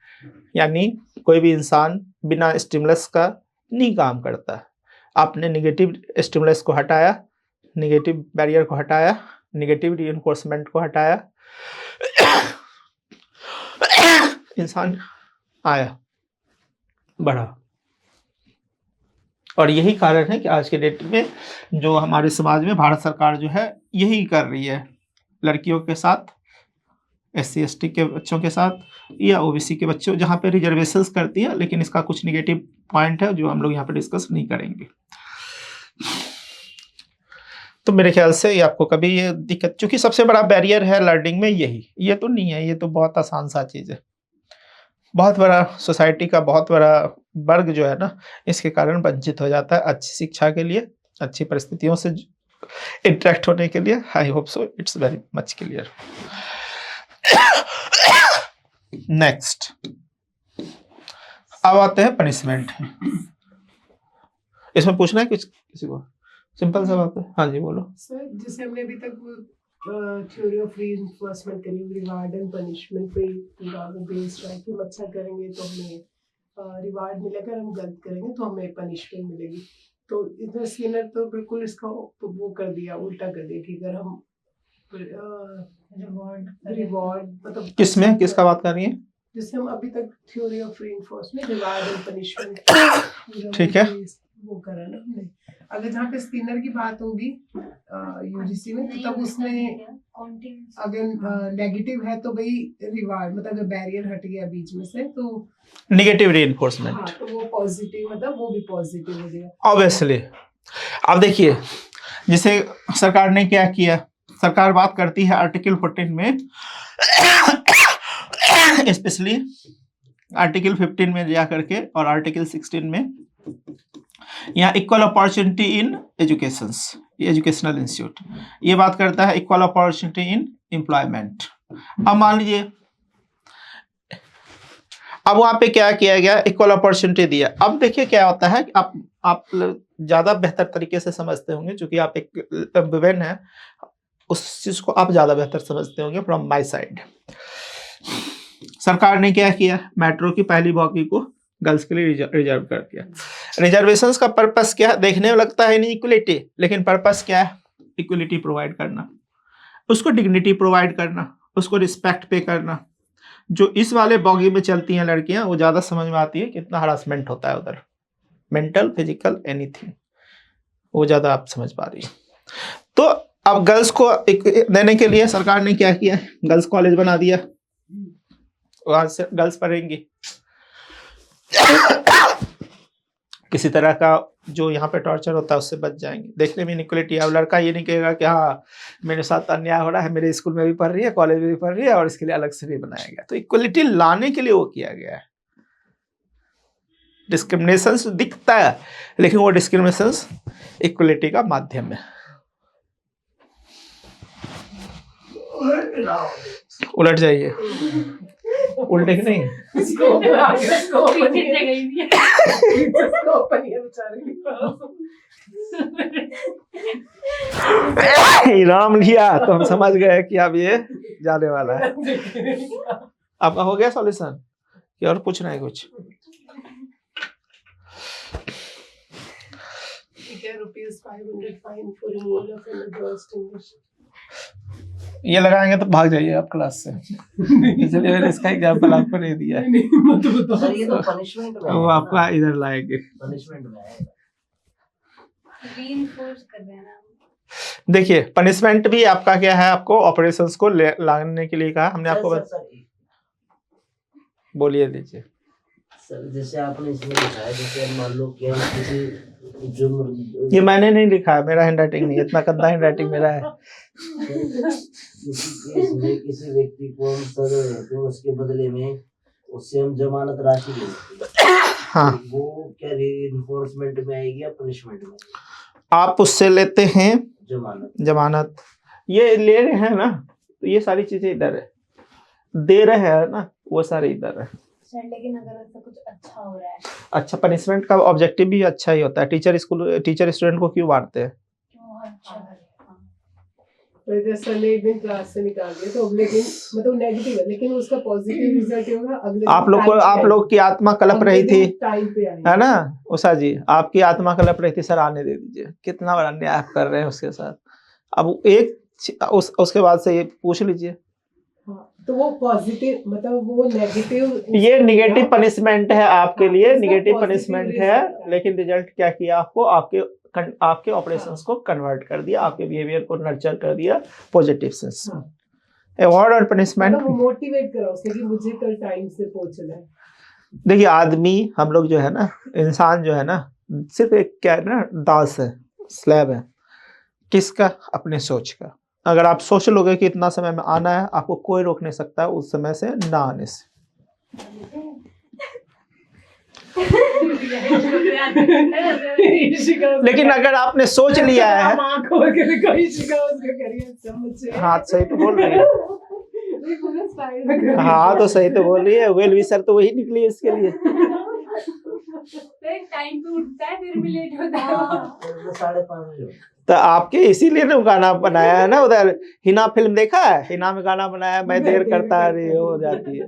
यानी कोई भी इंसान बिना स्टिमुलस का नहीं काम करता। आपने निगेटिव स्टिमुलस को हटाया, निगेटिव बैरियर को हटाया, निगेटिव रीइंफोर्समेंट को हटाया, इंसान आया, बढ़ा। और यही कारण है कि आज के डेट में जो हमारे समाज में भारत सरकार जो है यही कर रही है, लड़कियों के साथ, SC ST के बच्चों के साथ या OBC के बच्चों, जहाँ पे रिजर्वेशंस करती है, लेकिन इसका कुछ निगेटिव पॉइंट है जो हम लोग यहाँ पे डिस्कस नहीं करेंगे। तो मेरे ख्याल से ये आपको कभी ये दिक्कत, क्योंकि सबसे बड़ा बैरियर है लर्निंग में यही, ये तो नहीं है, ये तो बहुत आसान सा चीज़ है। बहुत बड़ा सोसाइटी का बहुत बड़ा वर्ग जो है ना, इसके कारण वंचित हो जाता है अच्छी शिक्षा के लिए, अच्छी परिस्थितियों से इंटरेक्ट होने के लिए। I hope so it's very much clear. Next, अब आते हैं पनिशमेंट। इसमें पूछना है कुछ किसी को? सिंपल सा बात है। हाँ जी बोलो सर। जैसे हमने अभी तक थ्योरी ऑफ रीइंफोर्समेंट करी, रिवार्ड एंड पनिशमेंट पे पूरा वो बेस्ड है कि हम अच्छा करेंगे तो हमें रिवार्ड मिलेगा, हम गलत करेंगे तो हमें पनिशमेंट मिलेगी। तो इधर स्किनर तो बिल्कुल इसका वो कर दिया, उल्टा कर दिया कि अगर हम रिवॉर्ड मतलब किसमें किसका बात कर रही है? जैसे हम अभी तक theory of reinforcement, reward and punishment ठीक है, वो करा ना हमने। अगर जहाँ पे स्किनर की बात होगी UGC में, तो तब उसमें अगर नेगेटिव है तो भाई रिवार्ड, मतलब अगर बैरियर हट गया बीच में से तो निगेटिव रीइंफोर्समेंट। हाँ, तो वो पॉजिटिव, मतलब वो भी पॉजिटिव हो जाएगा ऑब्वियसली। अब देखिए, जैसे सरकार ने क्या किया, सरकार बात करती है आर्टिकल 14 में, स्पेशली आर्टिकल 15 में जा करके और आर्टिकल 16 में, यहाँ equal opportunity in educational institute, ये बात करता है इक्वल अपॉर्चुनिटी इन एम्प्लॉयमेंट। अब मान लीजिए, अब वहां पे क्या किया गया, इक्वल अपॉर्चुनिटी दिया। अब देखिए क्या होता है, आप ज्यादा बेहतर तरीके से समझते होंगे, क्योंकि आप एक विमेन है, उस चीज को आप ज्यादा बेहतर समझते होंगे फ्रॉम माय साइड। सरकार ने क्या किया, मेट्रो की पहली बॉगी को गर्ल्स के लिए रिजर्व कर दिया। रिजर्वेशंस का पर्पस क्या है? देखने में लगता है इनइक्वलिटी, लेकिन पर्पस क्या है? इक्वलिटी प्रोवाइड करना, उसको डिग्निटी प्रोवाइड करना, उसको रिस्पेक्ट पे करना। जो इस वाले बॉगी में चलती हैं लड़कियां, वो ज्यादा समझ में आती है कितना हरासमेंट होता है उधर, मेंटल, फिजिकल, एनीथिंग, वो ज्यादा आप समझ पा रही है। तो अब गर्ल्स को देने के लिए सरकार ने क्या किया, गर्ल्स कॉलेज बना दिया, वहां से गर्ल्स पढ़ेंगी। किसी तरह का जो यहाँ पे टॉर्चर होता है उससे बच जाएंगे। देखने में इनइक्वलिटी, अब लड़का ये नहीं कहेगा कि हाँ मेरे साथ अन्याय हो रहा है, मेरे स्कूल में भी पढ़ रही है, कॉलेज में भी पढ़ रही है, और इसके लिए अलग से भी बनाया गया। तो इक्वलिटी लाने के लिए वो किया गया है। डिस्क्रिमिनेशन दिखता है, लेकिन वो डिस्क्रिमिनेशन इक्वलिटी का माध्यम है। उलट जाइए, उल्टे की नहीं स्कोप आगे स्कोप पीछे नहीं है, जगह ही नहीं है। स्कोप नहीं है बेचारे के पास। इनाम लिया तो हम समझ गए कि अब ये जाने वाला है। आपका हो गया सॉल्यूशन कि और पूछना है कुछ? ठीक है, ₹500 fine for removal of an adverse extinguisher। ये लगाएंगे तो भाग जाइए आप क्लास से, इसलिए मैंने इसका एग्जाम्पल आपको नहीं दिया। नहीं नहीं, मत बताओ सर ये तो पनिशमेंट में वो आपको इधर लाएंगे। पनिशमेंट में आएगा। Reinforce कर रहे हैं ना। देखिए पनिशमेंट भी आपका क्या है, आपको ऑपरेशंस को लाने के लिए कहा हमने आपको। बोलिए दीजिए। सर जैसे आपने इसमें लिखा है, जैसे मान लो कि हम किसी जुर्म, ये मैंने नहीं लिखा है, मेरा हैंड राइटिंग नहीं है, इतना गंदा हैंड राइटिंग मेरा है। किसी केस में किसी व्यक्ति को हम सजा देते हैं, उसके बदले में उससे हम जमानत राशि लेते हैं, हाँ, वो क्या रीइंफोर्समेंट में आएगी या पनिशमेंट में? आप उससे लेते हैं जमानत। जमानत, ये ले रहे हैं ना, तो ये सारी चीजें इधर है, दे रहे हैं ना, वो सारे इधर है। सर लेकिन अगर ऐसा कुछ अच्छा हो रहा है, अच्छा, पनिशमेंट का ऑब्जेक्टिव भी अच्छा ही होता है। टीचर स्टूडेंट को क्यों मारते हैं? क्यों अच्छा करे? हाँ। तो जैसे ने एक दिन क्लास से निकाल दिया तो अगले दिन मतलब नेगेटिव है, लेकिन उसका पॉजिटिव रिजल्ट होगा अगले दिन आप लोग की आत्मा कलप रही थी, टाइम पे आएगा। है ना उषा जी, आपकी आत्मा कलप रही थी, सर आने दे दीजिए, कितना बड़ा अन्याय आप कर रहे हैं उसके साथ। अब उसके बाद से ये पूछ लीजिए, हाँ, तो वो पॉजिटिव मतलब वो नेगेटिव, ये निगेटिव पनिशमेंट है आपके हाँ, लिए, इसका निगेटिव positive पनिशमेंट result है, है। लेकिन रिजल्ट क्या किया आपको, आपके ऑपरेशंस को कन्वर्ट कर दिया, आपके बिहेवियर को नर्चर कर दिया पॉजिटिव सेंस। हाँ। अवार्ड और पनिशमेंट, मतलब मोटिवेट करो उसे कि मुझे कल टाइम से पहुंचना है। देखिए आदमी, हम लोग जो है ना, इंसान जो है ना, सिर्फ एक क्या है ना, दास है, स्लैब है। किसका? अपने सोच का। अगर आप सोच लोगे कि इतना समय में आना है, आपको कोई रोक नहीं सकता है उस समय से ना आने से। लेकिन अगर आपने सोच लिया है, हाँ सही तो बोल रही है, हाँ तो सही तो बोल रही है, वेल विशर तो वही निकली है इसके लिए। टाइम पे उठता है फिर भी लेट होता है। 5:30 तो आपके इसीलिए ना गाना बनाया है ना, उधर हिना फिल्म देखा है, हिना में गाना बनाया है, मैं देर करता रही हो जाती है,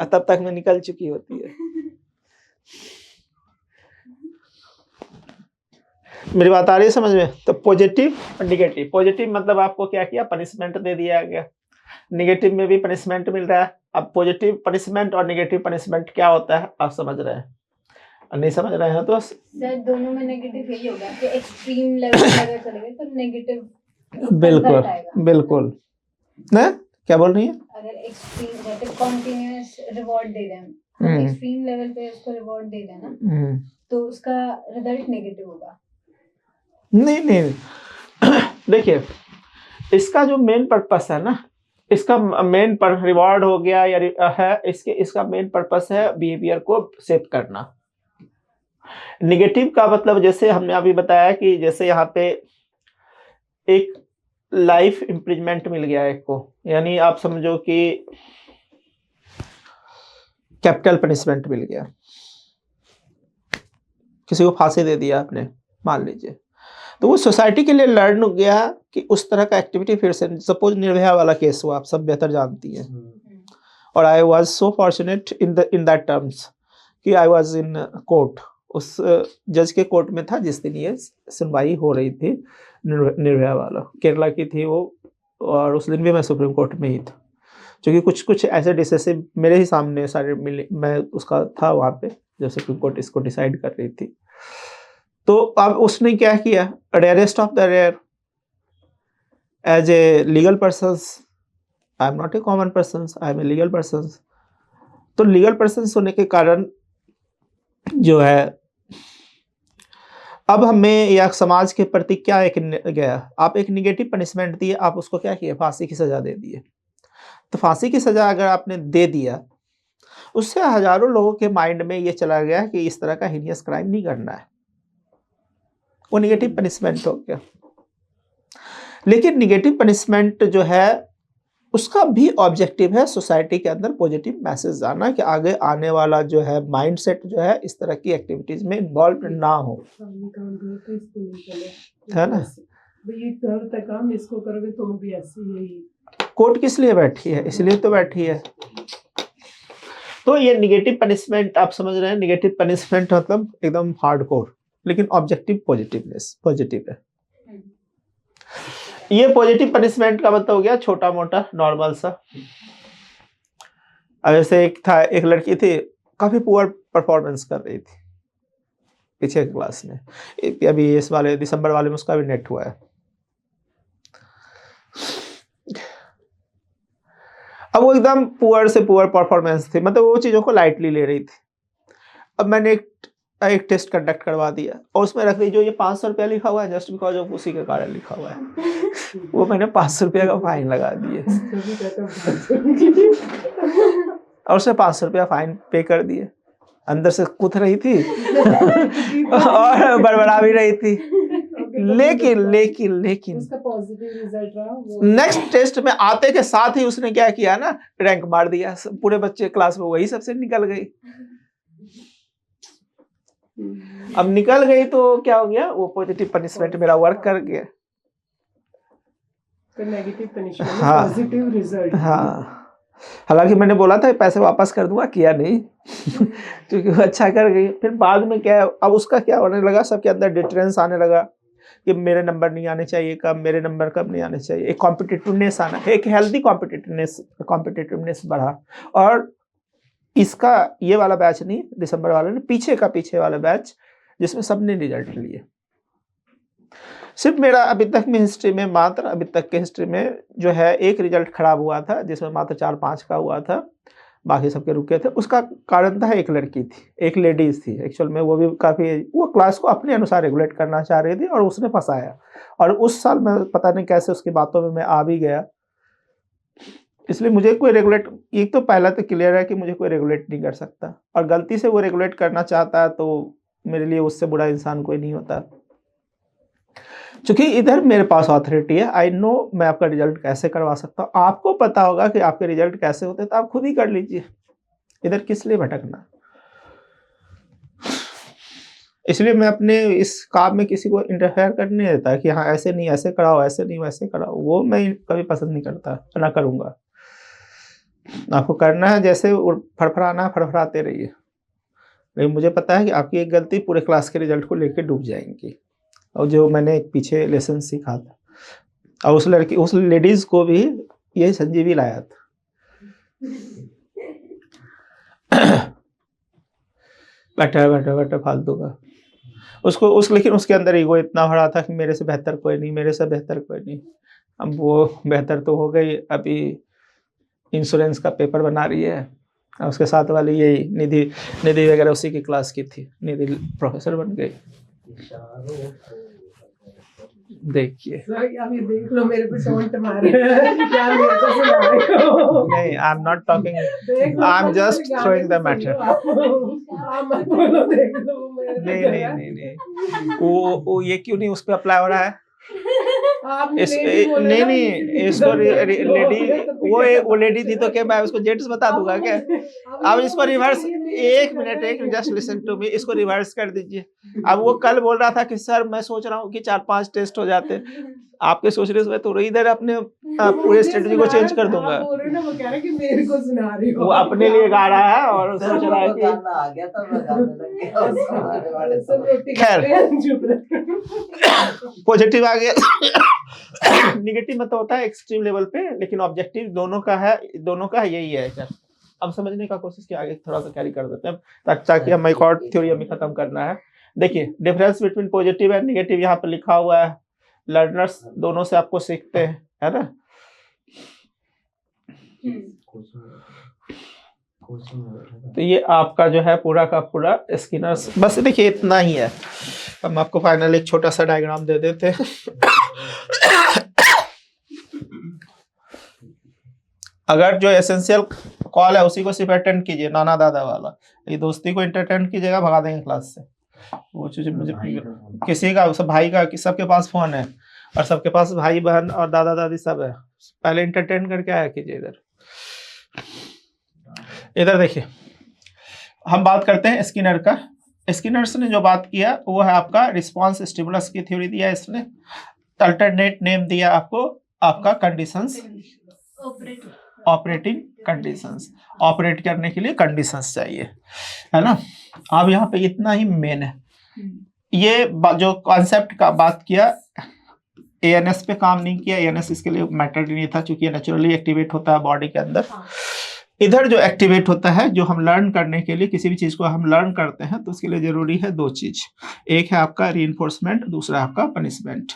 तब तक मैं निकल चुकी होती है। मेरी बात आ रही है समझ में? तो पॉजिटिव और निगेटिव, पॉजिटिव मतलब आपको क्या किया, पनिशमेंट दे दिया गया, निगेटिव में भी पनिशमेंट मिल रहा है। अब पॉजिटिव पनिशमेंट और निगेटिव पनिशमेंट क्या होता है आप समझ रहे हैं? नहीं समझ रहे हैं तो सर दोनों में नेगेटिव यही होगा कि एक्सट्रीम लेवल पर अगर चले गए तो नेगेटिव बिल्कुल बिल्कुल ना, क्या बोल रही है? अगर एक्सट्रीम जैसे कंटीन्यूअस रिवॉर्ड दे रहे हैं, एक्सट्रीम लेवल पे उसको रिवॉर्ड दे रहे हैं ना, तो उसका रिजल्ट नेगेटिव होगा। नहीं देखिए, इसका जो मेन पर्पस है ना, इसका मेन पर रिवॉर्ड हो गया या है, इसका मेन पर्पस है बिहेवियर को सेव करना। निगेटिव का मतलब जैसे हमने अभी बताया कि जैसे यहाँ पे एक लाइफ इम्प्रिजमेंट मिल गया एक को, यानी आप समझो कि कैपिटल पनिशमेंट मिल गया, किसी को फांसी दे दिया आपने मान लीजिए, तो वो सोसाइटी के लिए लर्न हो गया कि उस तरह का एक्टिविटी फिर से, सपोज निर्भया वाला केस हुआ, आप सब बेहतर जानती हैं, और I was so fortunate in that terms कि आई वाज इन कोर्ट, उस जज के कोर्ट में था जिस दिन ये सुनवाई हो रही थी, निर्भया वाला, केरला की थी वो, और उस दिन भी मैं सुप्रीम कोर्ट में ही था, क्योंकि कुछ ऐसे डिसीजन मेरे ही सामने सारे मिले, मैं उसका था वहाँ पे जब सुप्रीम कोर्ट इसको डिसाइड कर रही थी। तो अब उसने क्या किया, rarest of the rare, as a legal person, I am not a common person, I am a legal person, तो लीगल पर्सन होने के कारण जो है अब हमें या समाज के प्रति क्या एक गया, आप एक निगेटिव पनिशमेंट दिए, आप उसको क्या किए, फांसी की सजा दे दिए। तो फांसी की सजा अगर आपने दे दिया, उससे हजारों लोगों के माइंड में ये चला गया कि इस तरह का हीनियस क्राइम नहीं करना है, वो निगेटिव पनिशमेंट हो गया। लेकिन निगेटिव पनिशमेंट जो है उसका भी ऑब्जेक्टिव है सोसाइटी के अंदर पॉजिटिव मैसेज आना कि आगे आने वाला जो है माइंडसेट जो है इस तरह की एक्टिविटीज में इन्वॉल्व ना हो, काम काम करो तो इसको नहीं चले, है ना। ये करता काम इसको करोगे तुम भी ऐसे यही। कोर्ट किस लिए बैठी है? इसलिए तो बैठी है। तो ये निगेटिव पनिशमेंट आप समझ रहे हैं, निगेटिव पनिशमेंट मतलब एकदम हार्डकोर, लेकिन ऑब्जेक्टिव पॉजिटिवनेस पॉजिटिव है। ये पॉजिटिव पनिशमेंट का मतलब हो गया छोटा मोटा नॉर्मल सा। अब जैसे एक लड़की थी, काफी पुअर परफॉर्मेंस कर रही थी पीछे क्लास में, अभी इस वाले दिसंबर वाले में उसका भी नेट हुआ है। अब वो एकदम पुअर से पुअर परफॉर्मेंस थी, मतलब वो चीजों को लाइटली ले रही थी। अब मैंने एक टेस्ट कंडक्ट करवा दिया और उसमें रख दी जो ये 500 रुपया लिखा हुआ है, जस्ट बिकॉज ऑफ उसी के कारण लिखा हुआ है। वो मैंने 500 रुपया का फाइन लगा दिए और उसे 500 रुपया फाइन पे कर दिए। अंदर से कूद रही थी और बड़बड़ा भी रही थी, लेकिन उसका पॉजिटिव रिजल्ट रहा वो। नेक्स्ट टेस्ट में आते के साथ ही उसने क्या किया ना, रैंक मार दिया। पूरे बच्चे क्लास में वही सबसे निकल गई। अब निकल गई तो क्या हो गया, वो पॉजिटिव पनिशमेंट मेरा वर्क कर गया। तो नेगेटिव पनिशमेंट में हाँ। Positive result. हाँ, हालांकि मैंने बोला था पैसे वापस कर दूंगा, किया नहीं क्योंकि वो अच्छा कर गई। फिर बाद में क्या, अब उसका क्या होने लगा, सबके अंदर डिटरेंस आने लगा कि मेरे नंबर नहीं आने चाहिए, कब मेरे नंबर कब नहीं आने चाहिए। एक कॉम्पिटिटिवनेस आना, एक हेल्दी कॉम्पिटिटिवनेस बढ़ा। और इसका ये वाला बैच नहीं, दिसंबर वाले ने पीछे वाला बैच जिसमें सबने रिजल्ट लिए। सिर्फ मेरा अभी तक में हिस्ट्री में, मात्र अभी तक के हिस्ट्री में जो है एक रिजल्ट खराब हुआ था, जिसमें मात्र 4-5 का हुआ था, बाकी सबके रुके थे। उसका कारण था एक लड़की थी, एक लेडीज थी एक्चुअल में। वो भी काफी, वो क्लास को अपने अनुसार रेगुलेट करना चाह रही थी और उसने फंसाया। और उस साल मैं पता नहीं कैसे उसकी बातों में मैं आ भी गया। इसलिए मुझे कोई रेगुलेट, एक तो पहला तो क्लियर है कि मुझे कोई रेगुलेट नहीं कर सकता, और गलती से वो रेगुलेट करना चाहता है तो मेरे लिए उससे बुरा इंसान कोई नहीं होता। क्योंकि इधर मेरे पास अथॉरिटी है, आई नो मैं आपका रिजल्ट कैसे करवा सकता हूँ। आपको पता होगा कि आपके रिजल्ट कैसे होते हैं, तो आप खुद ही कर लीजिए। इधर किस लिए भटकना। इसलिए मैं अपने इस काम में किसी को इंटरफेयर करने नहीं देता कि हाँ ऐसे नहीं ऐसे कराओ, ऐसे नहीं वैसे कराओ। वो मैं कभी पसंद नहीं करता, ना करूँगा। आपको करना है जैसे फड़फड़ाना, फड़फड़ाते रहिए। लेकिन मुझे पता है कि आपकी एक गलती पूरे क्लास के रिजल्ट को लेकर डूब जाएंगी। और जो मैंने एक पीछे लेसन सीखा था, और उस लेडीज को भी यही संजीवी लाया था। बैठा फालतू का उसको लेकिन उसके अंदर ईगो इतना भरा था कि मेरे से बेहतर कोई नहीं, मेरे से बेहतर कोई नहीं। अब वो बेहतर तो हो गई, अभी इंश्योरेंस का पेपर बना रही है। और उसके साथ वाली यही निधि वगैरह उसी की क्लास की थी, निधि प्रोफेसर बन गई। देखिए अभी देख लो मेरे पे टोंट मार रहे हैं क्या मेरे को सुना रहे हो। नहीं, आई am not talking, I am just throwing the matter. आप मत बोलो, देख लो मेरे पे नहीं वो ये क्यों नहीं उस पर अप्लाई हो रहा है। नहीं इसको लेडी, वो लेडी थी तो क्या मैं उसको जेंट्स बता दूंगा क्या। अब इसको रिवर्स, एक minute just listen to me, इसको रिवर्स कर दीजिए। अब वो कल बोल रहा था कि सर मैं सोच रहा हूँ कि 4-5 टेस्ट हो जाते। आपके सोचने से तो इधर अपने पूरे स्ट्रेटजी को चेंज कर दूंगा। बोल रहे ना, वो कह रहे कि मेरे को सुना रही हो। वो अपने लिए गा रहा है और सोच रहा है कि आ गया था, मैं गाने लग गया। सब रोटी खैर। खा रहे हैं, चुप रहे। पॉजिटिव आ गया। निगेटिव मतलब होता है एक्सट्रीम लेवल पे, लेकिन ऑब्जेक्टिव दोनों का यही है। अब समझने का कोशिश किया, आगे थोड़ा सा कैरी कर देते हैं ताकि हम एक और थ्योरी हमें खत्म करना है। देखिए difference between positive and negative यहाँ पे लिखा हुआ है। लर्नर्स दोनों से आपको सीखते हैं, है ना। तो ये आपका जो है पूरा का पूरा स्किनर्स, बस देखिए इतना ही है। हम आपको फाइनल एक छोटा सा डायग्राम दे देते हैं। अगर जो एसेंशियल कॉल है उसी को सिर्फ अटेंड कीजिए, नाना दादा वाला। ये दोस्ती को अटेंड कीजिएगा, भगा देंगे क्लास से। वो चीज मुझे किसी का, सब भाई का, सबके पास फोन है और सबके पास भाई बहन और दादा दादी सब है। पहले एंटरटेन करके आया कीजिए। इधर देखिए, हम बात करते हैं स्किनर का। स्किनर्स ने जो बात किया वो है आपका रिस्पांस स्टिमुलस की थ्योरी दिया इसने, अल्टरनेट नेम दिया आपको आपका कंडीशंस, ऑपरेटिंग कंडीशंस, ऑपरेट करने के लिए कंडीशंस चाहिए, है ना। अब यहाँ पे इतना ही मेन है, ये जो कॉन्सेप्ट का बात किया, एएनएस पे काम नहीं किया, एएनएस इसके लिए मैटर नहीं था क्योंकि ये नेचुरली एक्टिवेट होता है बॉडी के अंदर। इधर जो एक्टिवेट होता है, जो हम लर्न करने के लिए किसी भी चीज को हम लर्न करते हैं तो उसके लिए जरूरी है दो चीज, एक है आपका रीइंफोर्समेंट, दूसरा आपका पनिशमेंट।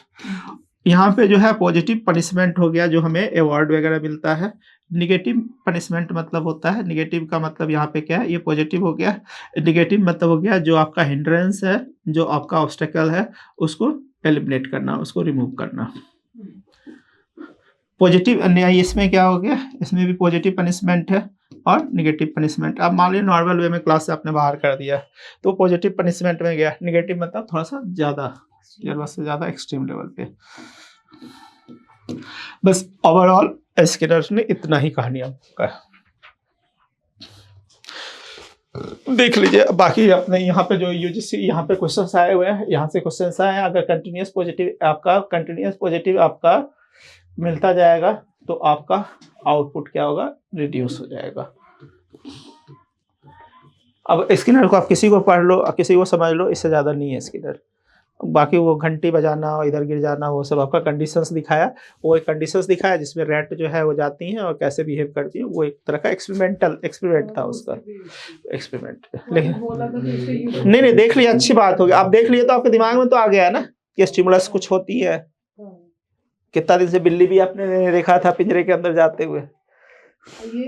यहाँ पे जो है पॉजिटिव पनिशमेंट हो गया जो हमें अवार्ड वगैरह मिलता है, निगेटिव पनिशमेंट मतलब होता है, निगेटिव का मतलब यहाँ पे क्या है, ये पॉजिटिव हो गया, निगेटिव मतलब हो गया जो आपका हिंड्रेंस है, जो आपका ऑब्स्टेकल है उसको एलिमिनेट करना, उसको रिमूव करना। पॉजिटिव इसमें क्या हो गया, इसमें भी पॉजिटिव पनिशमेंट है और निगेटिव पनिशमेंट। अब मान लीजिए नॉर्मल वे में क्लास से आपने बाहर कर दिया तो पॉजिटिव पनिशमेंट में गया, निगेटिव मतलब थोड़ा सा ज्यादा, जरूरत से ज्यादा एक्सट्रीम लेवल पे। बस ओवरऑल स्किनर ने इतना ही कहानी आपका देख लीजिए। बाकी अपने यहाँ पे जो यूजीसी यहाँ पे क्वेश्चंस आए हुए हैं, यहाँ से क्वेश्चंस आए हैं, अगर कंटिन्यूअस पॉजिटिव आपका मिलता जाएगा तो आपका आउटपुट क्या होगा, रिड्यूस हो जाएगा। अब स्किनर को आप किसी को पढ़ लो, किसी को समझ लो, इससे ज्यादा नहीं है स्किनर। बाकी वो घंटी बजाना और इधर गिर जाना वो सब आपका कंडीशंस दिखाया, वो एक कंडीशंस दिखाया जिसमें रैट जो है वो जाती हैं और कैसे बिहेव करती हैं, वो एक तरह का एक्सपेरिमेंट था उसका, एक्सपेरिमेंट। लेकिन नहीं देख लिया, अच्छी बात होगी, आप देख लिए तो आपके दिमाग में तो आ गया है ना कि स्टिमुलस कुछ होती है। कितना दिन से बिल्ली भी आपने नहीं देखा था पिंजरे के अंदर जाते हुए। ये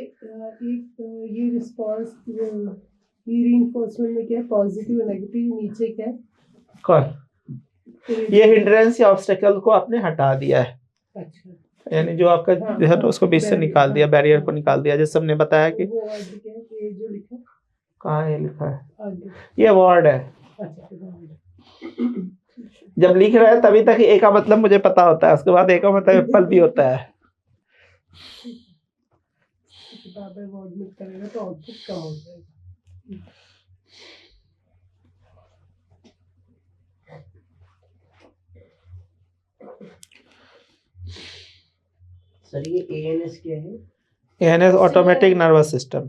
रिस्पांस, ये रीइंफोर्समेंट में क्या है, पॉजिटिव नेगेटिव, नीचे क्या है, कौन ये हिंड्रेंस या ऑब्स्टेकल को आपने हटा दिया है। अच्छा, यानी जो आपका जो है उसको बीच से निकाल दिया, बैरियर को निकाल दिया, जैसे हमने बताया कि वो आगे क्या है, ये जो लिखा है कहाँ है लिखा है, आगे, ये वर्ड है। अच्छा, जब लिख रहा है तभी तक ए का मतलब मुझे पता होता है, उसके बाद ए का मतलब एप्पल भी होता है। किताबें वर्ड में करेगा तो आउटपुट कम हो जाएगा। सर ये एएनएस क्या है? ANS automatic nervous system.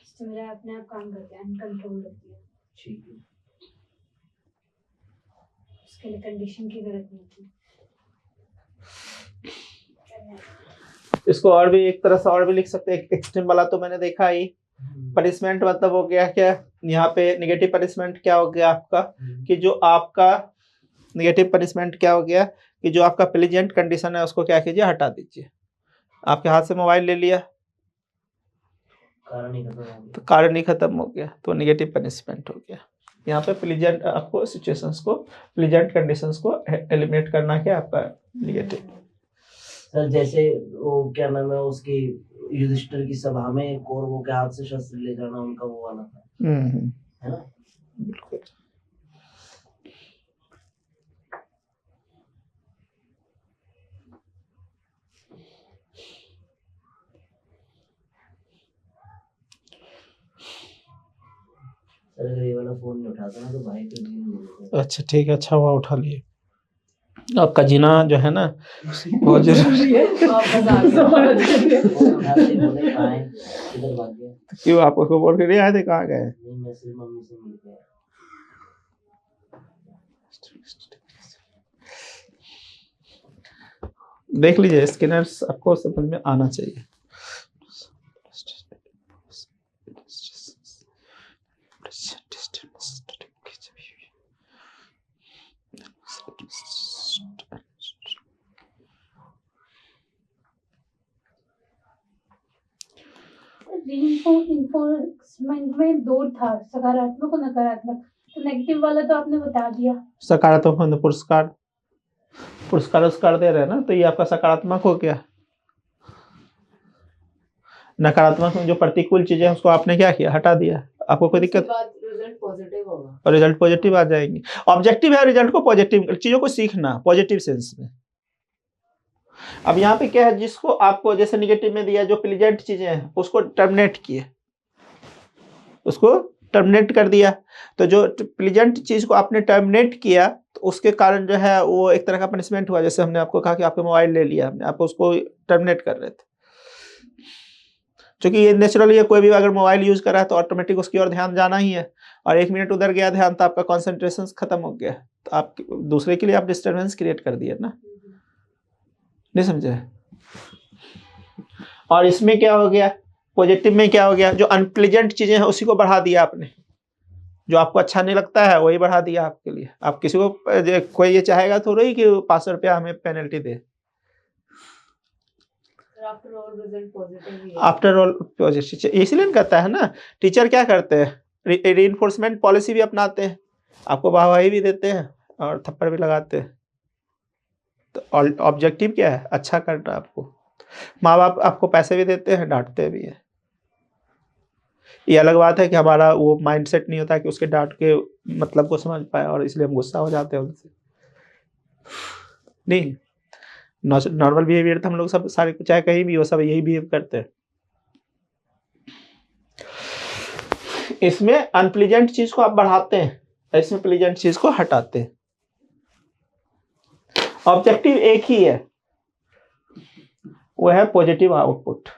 Stimulus अपने आप काम करते हैं, अनकंट्रोल होती है। ठीक है, उसके लिए कंडीशन की जरूरत नहीं होती। इसको और भी एक तरह से और भी लिख सकते हैं, एक्सट्रीम वाला तो मैंने देखा ही। पनिशमेंट मतलब हो गया क्या, यहाँ पे निगेटिव पनिशमेंट क्या हो गया आपका, कि जो आपका निगेटिव पनिशमेंट क्या हो गया कि जो आपका प्लेजेंट कंडीशन है उसको क्या कीजिए, हटा दीजिए। आपके हाथ से मोबाइल ले लिया तो कारण ही खत्म हो गया, तो निगेटिव पनिशमेंट हो गया। यहाँ पे प्लेजेंट आपको सिचुएशंस को, प्लेजेंट कंडीशंस को एलिमिनेट करना क्या आपका निगेटिव। सर जैसे वो क्या नाम है उसकी युधिष्ठिर की सभा में कौरवों के हाथ से शस्त्र ले जाना, उनका वो वाला था, है ना। बिल्कुल। सर अगर ये वाला फोन नहीं उठाता ना तो भाई को जीना मिलता है। अच्छा ठीक है, अच्छा हुआ उठा लिए। आपका जीना जो है ना बहुत जरूरी है। क्यों आप उसको बोल के नहीं आए थे, कहाँ गए? मैं सिर्फ मम्मी से मिल गया। देख लीजिए, स्किनर्स आपको समझ में आना चाहिए। इन्फोर्समेंट में दो था, सकारात्मक और नकारात्मक, तो नेगेटिव वाला तो आपने बता दिया। सकारात्मक मतलब पुरस्कार, पुरस्कार दे रहे हैं ना, तो ये आपका सकारात्मक हो गया। नकारात्मक में जो प्रतिकूल चीजें उसको आपने क्या किया, हटा दिया। आपको कोई दिक्कत? रिजल्ट पॉजिटिव होगा। और रिजल्ट पॉजिटिव आ जाएंगे। ऑब्जेक्टिव है रिजल्ट को पॉजिटिव, चीजों को सीखना पॉजिटिव सेंस में। अब यहाँ पे क्या है, जिसको आपको जैसे निगेटिव में दिया, जो प्लीजेंट चीजें हैं उसको टर्मिनेट किए, उसको टर्मिनेट कर दिया। तो जो प्लीजेंट चीज को आपने टर्मिनेट किया तो उसके कारण जो है वो एक तरह का पनिशमेंट हुआ। जैसे हमने आपको कहा कि आपका मोबाइल ले लिया, हमने आपको उसको टर्मिनेट कर रहे थे, क्योंकि ये नेचुरली कोई भी अगर मोबाइल यूज कर रहा है तो ऑटोमेटिक उसकी ओर ध्यान जाना ही है, और 1 मिनट उधर गया ध्यान तो आपका कॉन्सेंट्रेशन खत्म हो गया, तो आप दूसरे के लिए आप डिस्टर्बेंस क्रिएट कर दिए ना, नहीं समझे। और इसमें क्या हो गया, पॉजिटिव में क्या हो गया, जो अनप्लीजेंट चीजें हैं उसी को बढ़ा दिया आपने, जो आपको अच्छा नहीं लगता है वही बढ़ा दिया आपके लिए। आप किसी को कोई ये चाहेगा थोड़ा ही कि 500 रुपया हमें पेनल्टी दे, आफ्टर ऑल रिजल्ट पॉजिटिव ही है। आफ्टर ऑल पॉजिटिव, इसलिए कहता है ना टीचर क्या करते हैं, रीइंफोर्समेंट पॉलिसी भी अपनाते हैं, आपको वाहवाही भी देते हैं और थप्पड़ भी लगाते हैं। तो ऑब्जेक्टिव क्या है, अच्छा करना आपको। माँ बाप आपको पैसे भी देते हैं, डांटते भी हैं। ये अलग बात है कि हमारा वो माइंडसेट नहीं होता कि उसके डांट के मतलब को समझ पाए, और इसलिए हम गुस्सा हो जाते हैं उनसे। नहीं, नॉर्मल बिहेवियर तो हम लोग सब सारे, चाहे कहीं भी हो, सब यही बिहेव करते हैं। इसमें अनप्लीजेंट चीज को आप बढ़ाते हैं, इसमें प्लीजेंट चीज को हटाते हैं। ऑब्जेक्टिव एक ही है, वो है पॉजिटिव आउटपुट।